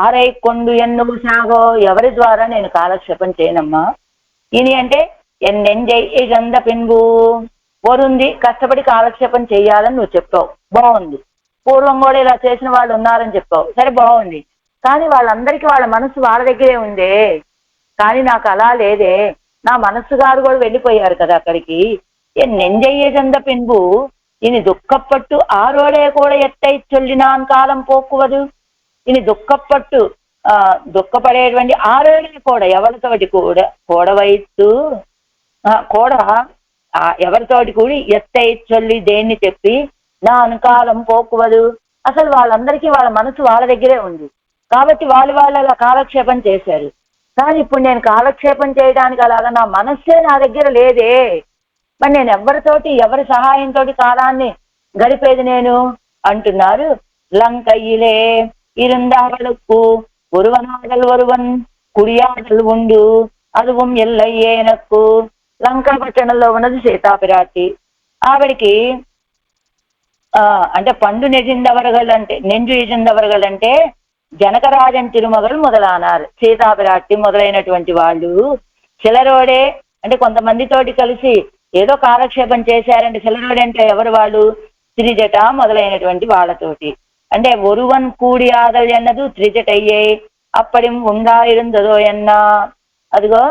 A: ఆరైకొండు ఎన్ను ఊసాగో. ఎవరి ద్వారా నేను కాలక్షేపం చేయనమ్మా. ఈని అంటే ఎన్నెంజై గంధ పిన్బు. వరుంది కష్టపడి కాలక్షేపం చెయ్యాలని నువ్వు చెప్పావు, బాగుంది. పూర్వం కూడా ఇలా చేసిన వాళ్ళు ఉన్నారని చెప్పావు, సరే బాగుంది. కానీ వాళ్ళందరికీ వాళ్ళ మనసు వాళ్ళ దగ్గరే ఉందే, కానీ నాకు అలా లేదే. నా మనస్సు గారు కూడా వెళ్ళిపోయారు కదా అక్కడికి. నెంజయ్యేజంద పిన్బు ఇని దుఃఖపట్టు ఆరోడే కూడా ఎత్తై చొల్లినాన్ కాలం పోక్కువదు. ఇని దుఃఖపట్టు దుఃఖపడేటువంటి ఆరోడే కూడా ఎవరితోటి కూడవైతూ ఎవరితోటి కూడి ఎత్తై చొల్లి దేన్ని చెప్పి నా అనుకాలం పోకువదు. అసలు వాళ్ళందరికీ వాళ్ళ మనసు వాళ్ళ దగ్గరే ఉంది కాబట్టి వాళ్ళు అలా కాలక్షేపం చేశారు. కానీ ఇప్పుడు నేను కాలక్షేపం చేయడానికి అలాగా నా మనస్సే నా దగ్గర లేదే, మరి నేను ఎవరి సహాయంతో కాలాన్ని గడిపేది నేను అంటున్నారు. లంకయ్యలే இருந்தாவளுக்கு ஒருவனாதல் ஒருவன் కుడియాదలు ఉండు అదువం ఎల్లయ్యేనకు. లంకా పట్టణంలో ఉన్నది సీతాపిరాటి. ఆవిడికి అంటే పండు నెంజు ఎజిందవరగలంటే జనకరాజన్ తిరుమగలు మొదలన్నారు. సీతాపిరాటి మొదలైనటువంటి వాళ్ళు చిలరోడే అంటే కొంతమందితోటి కలిసి ఏదో కాలక్షేపం చేశారంటే చిలరోడే అంటే ఎవరు వాళ్ళు? త్రిజట మొదలైనటువంటి వాళ్ళతోటి. అంటే ఒరువన్ కూడి ఆదల్ ఎన్నదు త్రిజటయ్యే అప్పటి ఉండాయిరుందదో ఎన్నా. అదిగో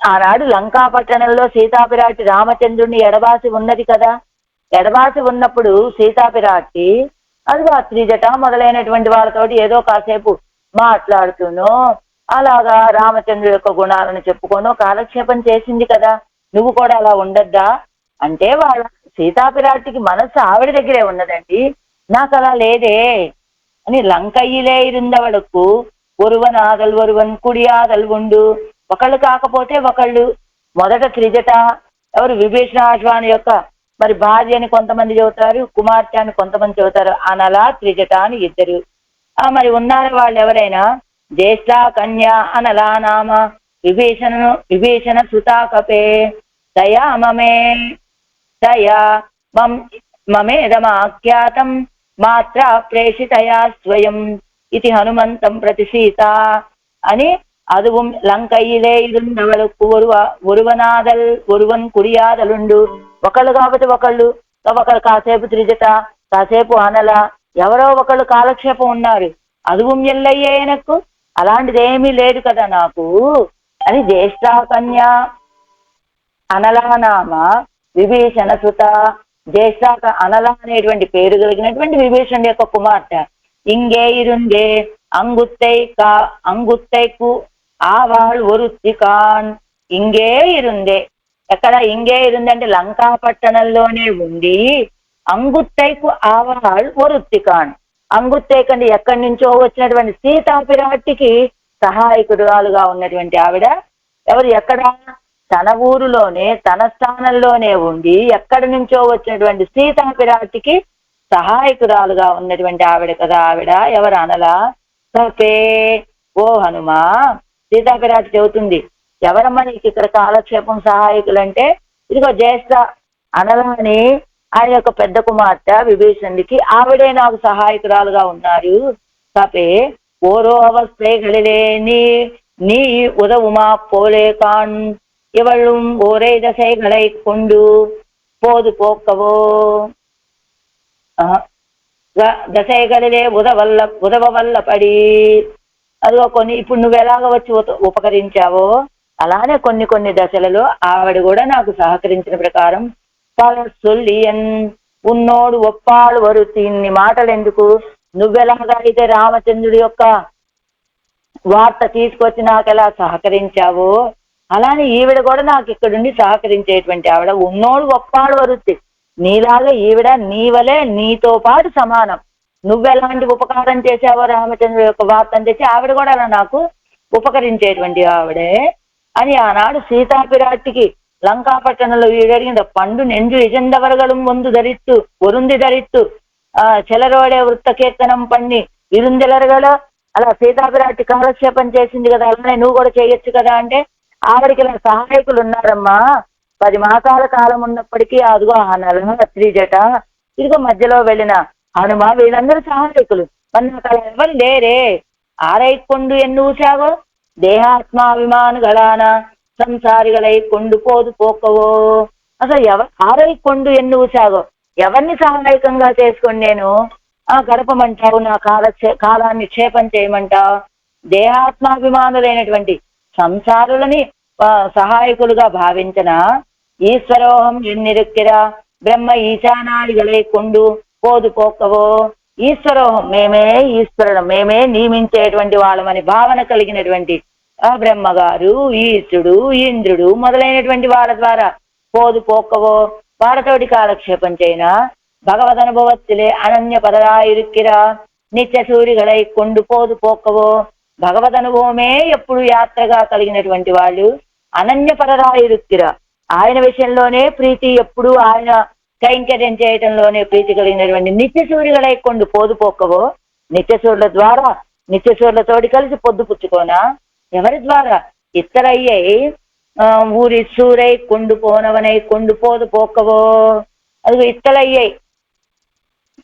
A: ఆనాడు లంకా పట్టణంలో సీతాపిరాటి రామచంద్రుడిని ఎడబాసి ఉన్నది కదా. ఎడబాసి ఉన్నప్పుడు సీతాపిరాటి అదిగో త్రిజట మొదలైనటువంటి వాళ్ళతోటి ఏదో కాసేపు మాట్లాడుతూనో అలాగా రామచంద్రుడి యొక్క గుణాలను చెప్పుకోనో కాలక్షేపం చేసింది కదా. నువ్వు కూడా అలా ఉండద్దా అంటే వాళ్ళ సీతాపిరాటికి మనస్సు ఆవిడ దగ్గరే ఉన్నదండి, నాకు అలా లేదే అని. లంకయ్యలే ఇరుందవళకు ఒరువన్ కుడియాదల్ ఉండు. ఒకళ్ళు కాకపోతే ఒకళ్ళు. మొదట త్రిజట ఎవరు? విభీషణాశ్వాని యొక్క మరి భార్య అని కొంతమంది చెబుతారు, కుమార్తె అని కొంతమంది చెబుతారు. అనలా త్రిజట అని ఇద్దరు. మరి ఉన్నారు వాళ్ళు ఎవరైనా? జ్యేష్ఠ కన్య అనలా నామ విభీషణ సుతాకపే దయా మమేదమాఖ్యాతం మాత్ర ప్రేషితయా స్వయం ఇది హనుమంతం ప్రతి సీత అని. அதுவும் లంకయ్యలే இருந்தவளுக்கு ఒరువన్ కుడియాదలుండు. ఒకళ్ళు కాబట్టి ఒకళ్ళు కాసేపు త్రిజట కాసేపు అనల ఎవరో ఒకళ్ళు కాలక్షేపం ఉన్నారు. అదువం ఎల్లయ్యేనకు అలాంటిదేమీ లేదు కదా నాకు అని. జ్యేష్ఠ కన్య అనలానామ విభీషణ సుత. జ్యేష్ఠ అనల అనేటువంటి పేరు కలిగినటువంటి విభీషణుడి యొక్క కుమార్తె. ఇంగే ఇరుందే అంగుత్తైకు ఆవాళ్ ఒరుత్తికాన్. ఇంగే ఇరుందే ఎక్కడ? ఇంగే ఇరుందంటే లంకా పట్టణంలోనే ఉండి అంగుత్తైకు ఆవాళ్ ఒరుత్తికాన్. అంగుత్తైకండి ఎక్కడి నుంచో వచ్చినటువంటి సీతాపిరాటికి సహాయకురాలుగా ఉన్నటువంటి ఆవిడ ఎవరు? ఎక్కడ? తన ఊరులోనే తన స్థానంలోనే ఉండి ఎక్కడి నుంచో వచ్చినటువంటి సీతా పిరాటికి సహాయకురాలుగా ఉన్నటువంటి ఆవిడ కదా. ఆవిడ ఎవరు అనలా? సపే ఓ హనుమా, సీతా పిరాటి చెబుతుంది, ఎవరమ్మా నీకు ఇక్కడ కాలక్షేపం సహాయకులంటే, ఇదిగో జ్యేష్ఠ అనలా అని ఆయన యొక్క పెద్ద కుమార్తె విభీషణుడికి ఆవిడే నాకు సహాయకురాలుగా ఉన్నారు. తపే ఓరో అవస్థలే நீ உதவுமா போலே கான் இவளும் ஒரே தசைகளை கொண்டு போது போக்கவோ దశైగలిలే ఉదవవల్ల పడి. అదిగో కొన్ని ఇప్పుడు నువ్వు ఎలాగ వచ్చి ఉపకరించావో అలానే కొన్ని కొన్ని దశలలో ఆవిడ కూడా నాకు సహకరించిన ప్రకారం సొల్లియన్ ఉన్నోడు ఒప్పాడు వరుతి. ఇన్ని మాటలు ఎందుకు? నువ్వెలాగా అయితే రామచంద్రుడి యొక్క వార్త తీసుకొచ్చి నాకు ఎలా సహకరించావో అలానే ఈవిడ కూడా నాకు ఇక్కడుండి సహకరించేటువంటి ఆవిడ. ఉన్నోడు ఒప్పాడు వరుతి, నీలాగా ఈవిడ నీవలే నీతో పాటు సమానం. నువ్వెలాంటి ఉపకారం చేశావో రామచంద్రుడి యొక్క వార్త తెచ్చి ఆవిడ కూడా అలా నాకు ఉపకరించేటువంటి ఆవిడే అని ఆనాడు సీతాపిరాటికి లంకాపట్టణంలో వీడడిగిన పండు నెంజు ఇజందవరగలు ముందు ధరిత్తు ఒరుంది ధరిత్తు చెలరోడే వృత్త కీర్తనం పండి ఇరుందెలరగల. అలా సీతాపిరాటి కాలక్షేపం చేసింది కదా, అలానే నువ్వు కూడా చేయొచ్చు కదా అంటే ఆవిడకి ఇలా సహాయకులు ఉన్నారమ్మా. 10 మాసాల కాలం ఉన్నప్పటికీ అదిగో ఆ నల శ్రీజట, ఇదిగో మధ్యలో వెళ్ళిన హనుమ, వీళ్ళందరూ సహాయకులు. మరి నాకు అలా ఎవరు లేరే. ఆరైకొండు ఎన్నూసాగో దేహాత్మాభిమానుగలాన సంసారిగలై కొండు పోదు పోకవో. అసలు ఆరైకొండు ఎన్నూసాగో, ఎవరిని సహాయకంగా చేసుకొని నేను గడపమంటావు, నా కాలాన్ని క్షేపం చేయమంటావు? దేహాత్మాభిమానులైనటువంటి సంసారులని సహాయకులుగా భావించిన ఈశ్వరోహం ఎన్నిరుక్కిరా బ్రహ్మ ఈశానాడిగలై కొండు పోదు పోకవో. ఈశ్వరోహం మేమే ఈశ్వరుడు, మేమే నియమించేటువంటి వాళ్ళమని భావన కలిగినటువంటి ఆ బ్రహ్మగారు, ఈశుడు, ఇంద్రుడు మొదలైనటువంటి వాళ్ళ ద్వారా పోదు పోకవో, వాళ్ళతోటి కాలక్షేపం చేయనా? భగవదనుభవత్తులే అనన్య పదరాయిరుక్కిరా నిత్య సూరిగలై కొండు పోదు పోకవో. భగవదనుభవమే ఎప్పుడు యాత్రగా కలిగినటువంటి వాళ్ళు అనన్య పదరాయిరుక్కిరా, ఆయన విషయంలోనే ప్రీతి, ఎప్పుడు ఆయన కైంకర్యం చేయటంలోనే ప్రీతి కలిగినటువంటి నిత్య సూరిగలై కొండు పోదు పోకవో. నిత్యసూరుల ద్వారా నిత్యసూరులతోటి కలిసి పొద్దు పుచ్చుకోనా? ఎవరి ద్వారా? ఇత్తరయ్యై ఊరి సూరై కొండు పోనవనై కొండు పోదు పోకవో. అది ఇత్తలయ్యాయి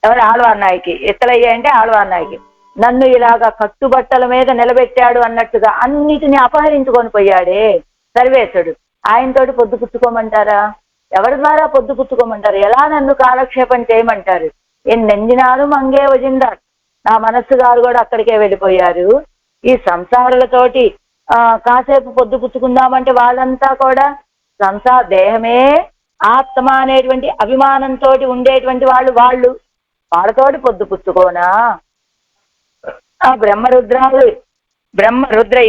A: ఎవరు? ఆళ్వార్నాయకి. ఇత్తలయ్యాయి అంటే ఆళ్వార్నాయకి. నన్ను ఇలాగా కట్టుబట్టల మీద నిలబెట్టాడు అన్నట్టుగా అన్నిటిని అపహరించుకొని పోయాడే సర్వేశ్వరుడు. ఆయనతోటి పొద్దు పుచ్చుకోమంటారా? ఎవరి ద్వారా పొద్దు పుచ్చుకోమంటారు? ఎలా నన్ను కాలక్షేపం చేయమంటారు? నెంజినారు మంగే వజిందారు, నా మనస్సు గారు కూడా అక్కడికే వెళ్ళిపోయారు. ఈ సంసారులతోటి కాసేపు పొద్దు పుచ్చుకుందామంటే వాళ్ళంతా కూడా దేహమే ఆత్మ అనేటువంటి అభిమానంతో ఉండేటువంటి వాళ్ళు వాళ్ళతోటి పొద్దు పుచ్చుకోనా? ఆ బ్రహ్మరుద్ర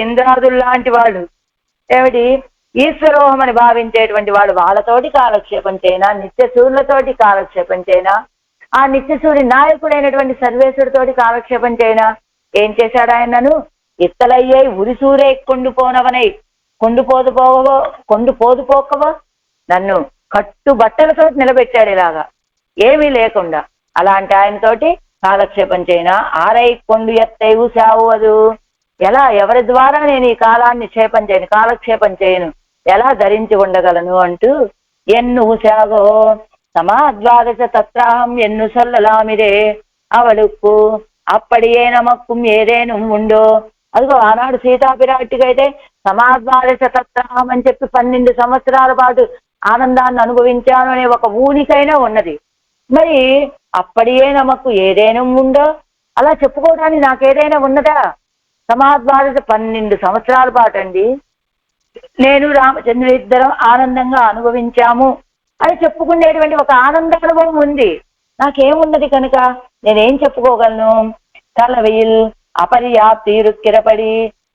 A: ఇంద్రాదులు లాంటి వాళ్ళు ఏమిటి ఈశ్వరోహం అని భావించేటువంటి వాళ్ళు, వాళ్ళతోటి కాలక్షేపం చేయనా? నిత్యసూర్యులతోటి కాలక్షేపం చేయనా? ఆ నిత్యసూరి నాయకుడైనటువంటి సర్వేశ్వరుడితోటి కాలక్షేపం చేయనా? ఏం చేశాడు ఆయనను? ఇత్తలయ్యై ఉరిసూరే కొండు పోనవనై కొండు పోదు పోకవో. నన్ను కట్టు బట్టలతో నిలబెట్టాడు ఇలాగా ఏమీ లేకుండా. అలాంటి ఆయనతోటి కాలక్షేపం చేయనా? ఆరై కొండు ఎత్తైవు సావువదు. ఎలా? ఎవరి ద్వారా నేను ఈ కాలాన్ని కాలక్షేపం చేయను, ఎలా ధరించి ఉండగలను అంటూ ఎన్ను సాగో సమాద్వాదశ తత్రాహం ఎన్ను సొల్లలామిరే అవలుక్కు అప్పడియే నమక్కుం ఏదేను ఉండో. అదిగో ఆనాడు సీతాపిరాటికి అయితే సమాద్వాదశ తత్రాహం అని చెప్పి 12 సంవత్సరాల పాటు ఆనందాన్ని అనుభవించాను అనే ఒక ఊనికైనా ఉన్నది. మరి అప్పడియే నమకు ఏదైనా ఉందో, అలా చెప్పుకోవడానికి నాకేదైనా ఉన్నదా? సమాద్వాదశ 12 సంవత్సరాల పాటు అండి నేను రామచంద్రుడు ఇద్దరం ఆనందంగా అనుభవించాము అని చెప్పుకునేటువంటి ఒక ఆనందానుభవం ఉంది. నాకేమున్నది కనుక నేనేం చెప్పుకోగలను? తలవెయిల్ అపర్యాప్తి రుక్కిరపడి,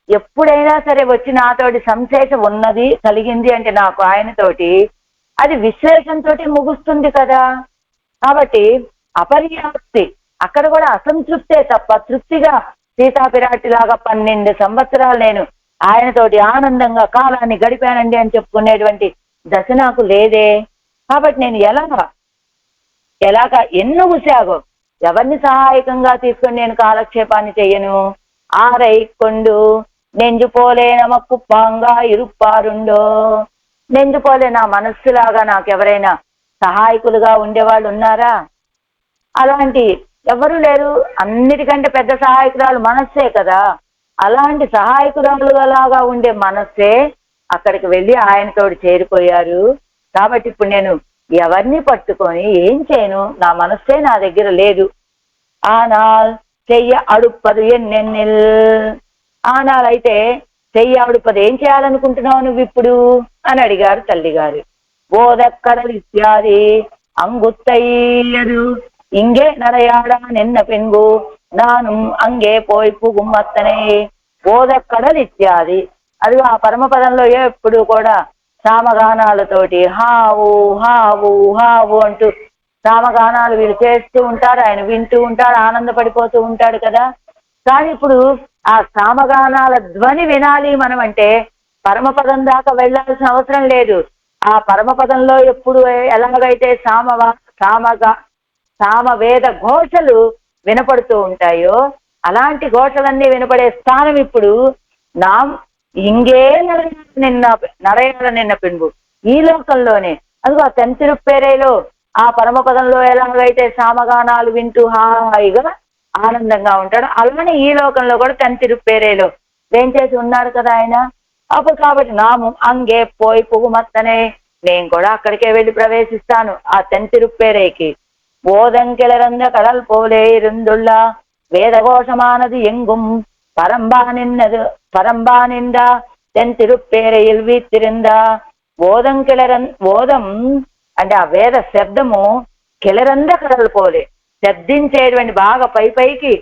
A: ఎప్పుడైనా సరే వచ్చి నాతోటి సంశేషం ఉన్నది కలిగింది అంటే నాకు ఆయనతోటి అది విశ్లేషంతో ముగుస్తుంది కదా. కాబట్టి అపర్యాప్తి అక్కడ కూడా అసంతృప్తే తప్ప తృప్తిగా సీతాపిరాటిలాగా 12 సంవత్సరాలు నేను ఆయనతోటి ఆనందంగా కాలాన్ని గడిపానండి అని చెప్పుకునేటువంటి దశ నాకు లేదే. కాబట్టి నేను ఎలాగా ఎన్నో ఉసాగో ఎవరిని సహాయకంగా తీసుకొని నేను కాలక్షేపాన్ని చెయ్యను. ఆరై కొండు నెంజుపోలే నమక్కు పాంగా ఇరుప్పారుండో. నెంజుపోలే నా మనస్సులాగా నాకెవరైనా సహాయకులుగా ఉండేవాళ్ళు ఉన్నారా? అలాంటి ఎవరు లేరు. అన్నిటికంటే పెద్ద సహాయకురాలు మనస్సే కదా. అలాంటి సహాయకురాలులాగా ఉండే మనస్సే అక్కడికి వెళ్ళి ఆయనతోటి చేరిపోయారు. కాబట్టి ఇప్పుడు నేను ఎవరిని పట్టుకొని ఏం చేయను, నా మనస్సే నా దగ్గర లేదు. ఆనాల్ చెయ్య అడుప్పదు ఎన్నెన్నెల్. ఆనాల్ అయితే చెయ్య అడుప్పదు, ఏం చేయాలనుకుంటున్నావు నువ్వు ఇప్పుడు అని అడిగారు తల్లిగారు. బోధక్కడలు ఇత్యాది అంగుత్తయ్యదు ఇంగే నరయాడా నిన్న పెంగు నాను అంగే పోయి పుగుమ్మత్తనే. బోధక్కడలు ఇత్యాది అది ఆ పరమపదంలో ఎప్పుడు కూడా సామగానాలతోటి హావు హావు హావు అంటూ సామగానాలు వీళ్ళు చేస్తూ ఉంటారు. ఆయన వింటూ ఉంటాడు, ఆనందపడిపోతూ ఉంటాడు కదా. కానీ ఇప్పుడు ఆ సామగానాల ధ్వని వినాలి మనం అంటే పరమపదం దాకా వెళ్ళాల్సిన అవసరం లేదు. ఆ పరమపదంలో ఎప్పుడు ఎలాగైతే సామవేద ఘోషలు వినపడుతూ ఉంటాయో అలాంటి ఘోషలన్నీ వినపడే స్థానం ఇప్పుడు నా ఇంగే నరయాల నిన్న పెంబు ఈ లోకంలోనే. అదిగో ఆ తెంతిరుప్పేరేలో ఆ పరమపదంలో ఎలాగైతే సామగానాలు వింటూ హాయిగా ఆనందంగా ఉంటాడు, అలానే ఈ లోకంలో కూడా తెంతిరుప్పేరేలో ఏం చేసి ఉన్నారు కదా ఆయన. అప్పుడు కాబట్టి నాము అంగే పోయి పుగుమత్తనే, నేను కూడా అక్కడికే వెళ్ళి ప్రవేశిస్తాను ఆ తెంతిరుప్పేరేకి. ఓదంకెలరంద కడల్ పోలే இருந்துள்ள வேதகோஷமானது எங்கும் பரம்பா நின்றா தென் திருப்பேரையில் வீத்திருந்தா. ఓదం అంటే ఆ వేద శబ్దము కిలరంద కడలు పోలే శబ్దించేటువంటి బాగా పైకి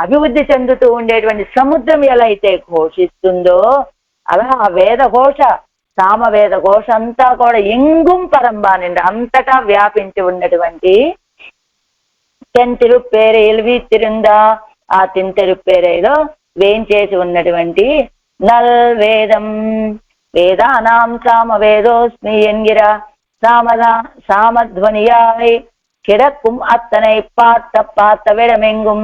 A: అభివృద్ధి చెందుతూ ఉండేటువంటి సముద్రం ఎలా అయితే ఘోషిస్తుందో అలా ఆ వేద ఘోష సామవేద ఘోష అంతా కూడా ఎంగుం పరంబా నిండా అంతటా వ్యాపించి ఉన్నటువంటి తెంతిరుప్పేరైలు వీతిరుందా ఆ తింతెరుప్పేరైలో వేంచేసి ఉన్నటువంటి నల్ వేదం వేదానాం సామవేదోస్మి ఎన్గిర సామధ్వనియాయ్ కిడక్కుం అత్తనై పాత విడమెంగుం.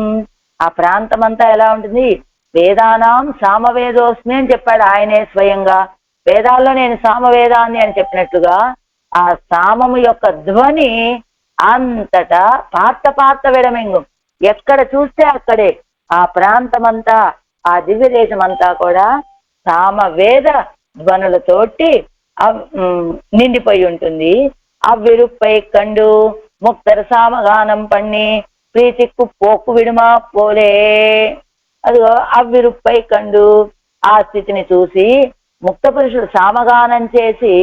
A: ఆ ప్రాంతం అంతా ఎలా ఉంటుంది? వేదానాం సామవేదోస్మి అని చెప్పాడు ఆయనే స్వయంగా. వేదాల్లో నేను సామవేదాన్ని అని చెప్పినట్లుగా ఆ సామము యొక్క ధ్వని అంతటా పాత విడమెంగు ఎక్కడ చూస్తే అక్కడే ఆ ప్రాంతమంతా ఆ దివ్య దేశమంతా కూడా సామవేద ధ్వనులతోటి నిండిపోయి ఉంటుంది. అవ్విరుప్పై కండు ముక్తర సామగానం పన్ని ప్రీతిక్కు పోకు విడుమా పోలే. అదిగో అవ్విరుప్పై కండు ఆ స్థితిని చూసి ముక్త పురుషుడు సామగానం చేసి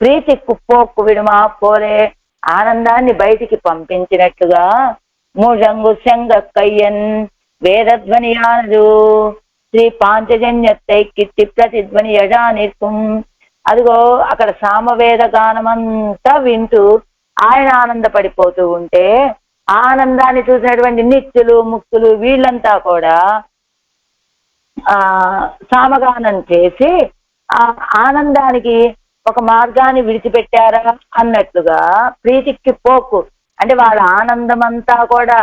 A: ప్రీతిక్కు పోకు విడుమా పోలే ఆనందాన్ని బయటికి పంపించినట్లుగా ముజంగు శంగ కయ్యన్ వేదధ్వనియానదు శ్రీ పాంచజన్యత్తై కిట్టి ప్రతిధ్వని యజానిర్కుం. అదిగో అక్కడ సామవేద గానమంతా వింటూ ఆయన ఆనందపడిపోతూ ఉంటే ఆనందాన్ని చూసినటువంటి నిత్యులు ముక్తులు వీళ్ళంతా కూడా సామగానం చేసి ఆ ఆనందానికి ఒక మార్గాన్ని విడిచిపెట్టారా అన్నట్లుగా ప్రీతికి పోకు అంటే వాళ్ళ ఆనందం అంతా కూడా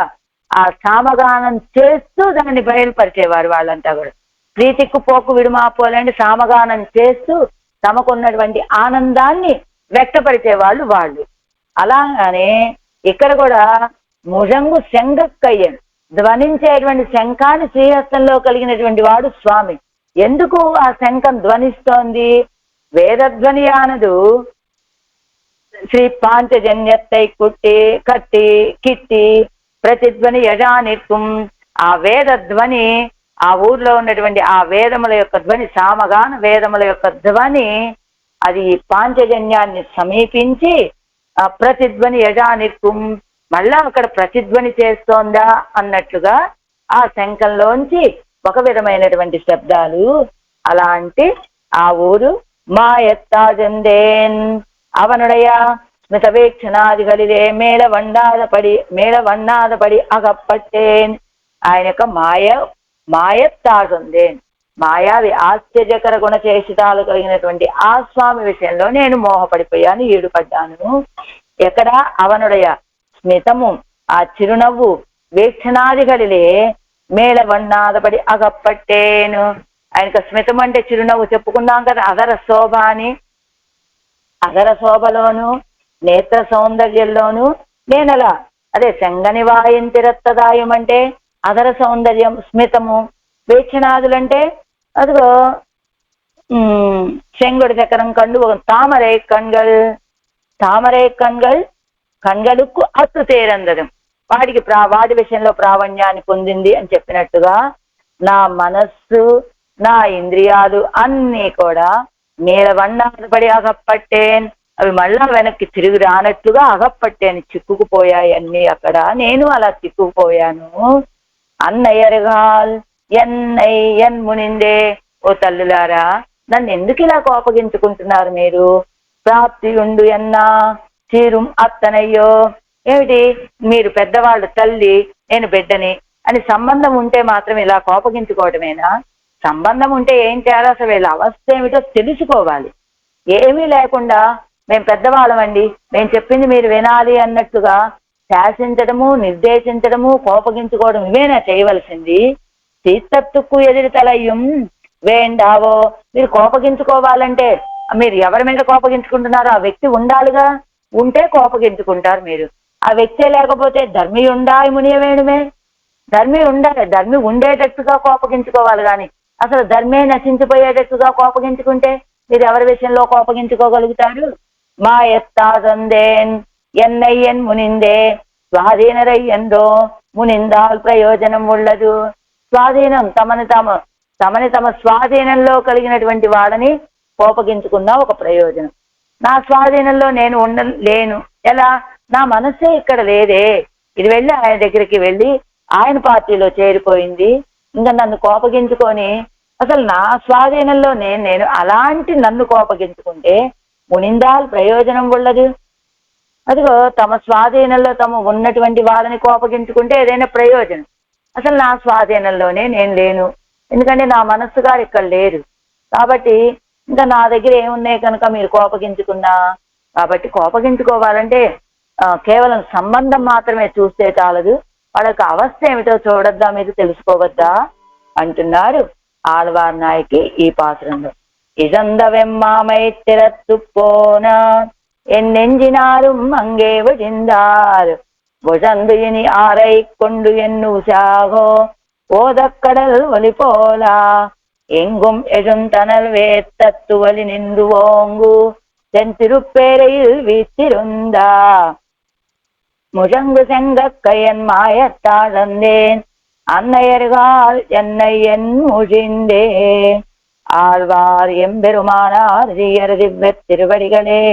A: ఆ సామగానం చేస్తూ దాన్ని బయలుపరిచేవారు. వాళ్ళంతా కూడా ప్రీతికి పోకు విడుమాపోలంటే సామగానం చేస్తూ తమకున్నటువంటి ఆనందాన్ని వ్యక్తపరిచేవాళ్ళు వాళ్ళు. అలాగానే ఇక్కడ కూడా ముజంగు శంగక్కయ్యన్ ధ్వనించేటువంటి శంఖాన్ని శ్రీహస్తంలో కలిగినటువంటి వాడు స్వామి. ఎందుకు ఆ శంఖం ధ్వనిస్తోంది? వేదధ్వని ఆనదు శ్రీ పాంచజన్యత్తై కట్టి కిట్టి ప్రతిధ్వని యజానిత్వం. ఆ వేద ధ్వని ఆ ఊర్లో ఉన్నటువంటి ఆ వేదముల యొక్క ధ్వని సామగాన వేదముల యొక్క ధ్వని అది పాంచజన్యాన్ని సమీపించి ఆ ప్రతిధ్వని యజానిత్వం మళ్ళా అక్కడ ప్రతిధ్వని చేస్తోందా అన్నట్లుగా ఆ శంఖంలోంచి ఒక విధమైనటువంటి శబ్దాలు. అలాంటి ఆ ఊరు మాయత్తాజందేన్ అవనుడయ స్మితవేక్షణాదిகளிலே మేళవన్నాదపడి అగప్పట్టేన్. ఆయన యొక్క మాయత్తాజందేన్ మాయావి ఆశ్చర్యకర గుణ చేసితాలు కలిగినటువంటి ఆ స్వామి విషయంలో నేను మోహపడిపోయాను, ఈడుపడ్డాను. ఎక్కడ అవనుడయ స్మితము, ఆ చిరునవ్వు వీక్షణాదిகளிலே మేళవన్నాదపడి అగప్పట్టేను. ఆయనకు స్మితం అంటే చిరునవ్వు చెప్పుకున్నాం కదా, అదర శోభ అని. అదర శోభలోను నేత్ర సౌందర్యంలోను నేనలా అదే శంగని వాయింతిరత్తదాయం అంటే అదర సౌందర్యం, స్మితము. వీక్షణాదులంటే అదిగో செங்கொடி చక్రం కండు తామரை కణ్గల్, తామரை కణ్గల్ కణ్గలుక్కు అత్తు తేరందడం, వాడి విషయంలో ప్రావణ్యాన్ని పొందింది అని చెప్పినట్టుగా నా మనస్సు నా ఇంద్రియాలు అన్నీ కూడా నీలవన్నాపడి అగప్పట్టేన్, అవి మళ్ళా వెనక్కి తిరిగి రానట్టుగా అగప్పట్టేను, చిక్కుకుపోయాయి అన్ని అక్కడ. నేను అలా చిక్కుకుపోయాను. అన్నయ్యరుగాల్ ఎన్నై ఎన్ మునిందే, ఓ తల్లులారా నన్ను ఎందుకు ఇలా కోపగించుకుంటున్నారు మీరు? ప్రాప్తి ఉండు ఎన్నా చీరుం అత్తనయ్యో, ఏమిటి మీరు పెద్దవాళ్ళు తల్లి నేను బిడ్డని అని సంబంధం ఉంటే మాత్రం ఇలా కోపగించుకోవటమేనా? సంబంధం ఉంటే ఏం చేయాలి, అసలు వీళ్ళ అవస్థ ఏమిటో తెలుసుకోవాలి. ఏమీ లేకుండా మేము పెద్దవాళ్ళమండి, మేము చెప్పింది మీరు వినాలి అన్నట్టుగా శాసించడము, నిర్దేశించడము, కోపగించుకోవడం ఇవేనా చేయవలసింది? తీర్థత్తుకు ఎదిరి తలయ్యం వేండావో, మీరు కోపగించుకోవాలంటే మీరు ఎవరి మీద కోపగించుకుంటున్నారో ఆ వ్యక్తి ఉండాలిగా, ఉంటే కోపగించుకుంటారు మీరు. ఆ వ్యక్తే లేకపోతే ధర్మి ఉండాలి మునియవేణుమే, ధర్మి ఉండాలి, ధర్మి ఉండేటట్టుగా కోపగించుకోవాలి. కానీ అసలు ధర్మే నశించిపోయేటట్టుగా కోపగించుకుంటే మీరు ఎవరి విషయంలో కోపగించుకోగలుగుతారు? మా ఎత్తాదందేన్ ఎన్నయ్యన్ మునిందే స్వాధీనరయ్యందో మునిందాల్ ప్రయోజనం ఉండదు. స్వాధీనం తమని తమ స్వాధీనంలో కలిగినటువంటి వాడని కోపగించుకున్నా ఒక ప్రయోజనం. నా స్వాధీనంలో నేను లేను, ఎలా? నా మనస్సే ఇక్కడ లేదే, ఇది వెళ్ళి ఆయన దగ్గరికి వెళ్ళి ఆయన పార్టీలో చేరిపోయింది. ఇంకా నన్ను కోపగించుకొని అసలు నా స్వాధీనంలో నేను అలాంటి నన్ను కోపగించుకుంటే మునిందాల్ ప్రయోజనం ఉండదు. అదిగో తమ స్వాధీనంలో తమ ఉన్నటువంటి వాళ్ళని కోపగించుకుంటే ఏదైనా ప్రయోజనం. అసలు నా స్వాధీనంలోనే నేను లేను, ఎందుకంటే నా మనస్సు గారు ఇక్కడ లేరు. కాబట్టి ఇంకా నా దగ్గర ఏమున్నాయి కనుక మీరు కోపగించుకున్నా. కాబట్టి కోపగించుకోవాలంటే కేవలం సంబంధం మాత్రమే చూస్తే చాలదు, వాళ్ళకి అవస్థ ఏమిటో చూడొద్దా, మీరు తెలుసుకోవద్దా అంటున్నారు ఆళ్వార్ నాయకి ఈ పాత్రంలో. ఇజంద వెమ్మామై తిరత్తు పోన ఎన్నెంజినాரும் அங்கே விழிந்தார், புஜந்து இனி ஆரை கொண்டு எண்ணூசாகோ ஓதக்கடல் ஒலி போலா, எங்கும் எழுந்தனல் வேத்தத்து வலி நின்று ஓங்கு தென் திருப்பேரையில் வீற்றிருந்தா, முழங்கு செங்கக்கையன் மாயத்தாழந்தேன் அன்னையர்கால் என்னை என் முழிந்தே. ஆழ்வார் எம்பெருமானார் திவ்ய திருவடிகளே.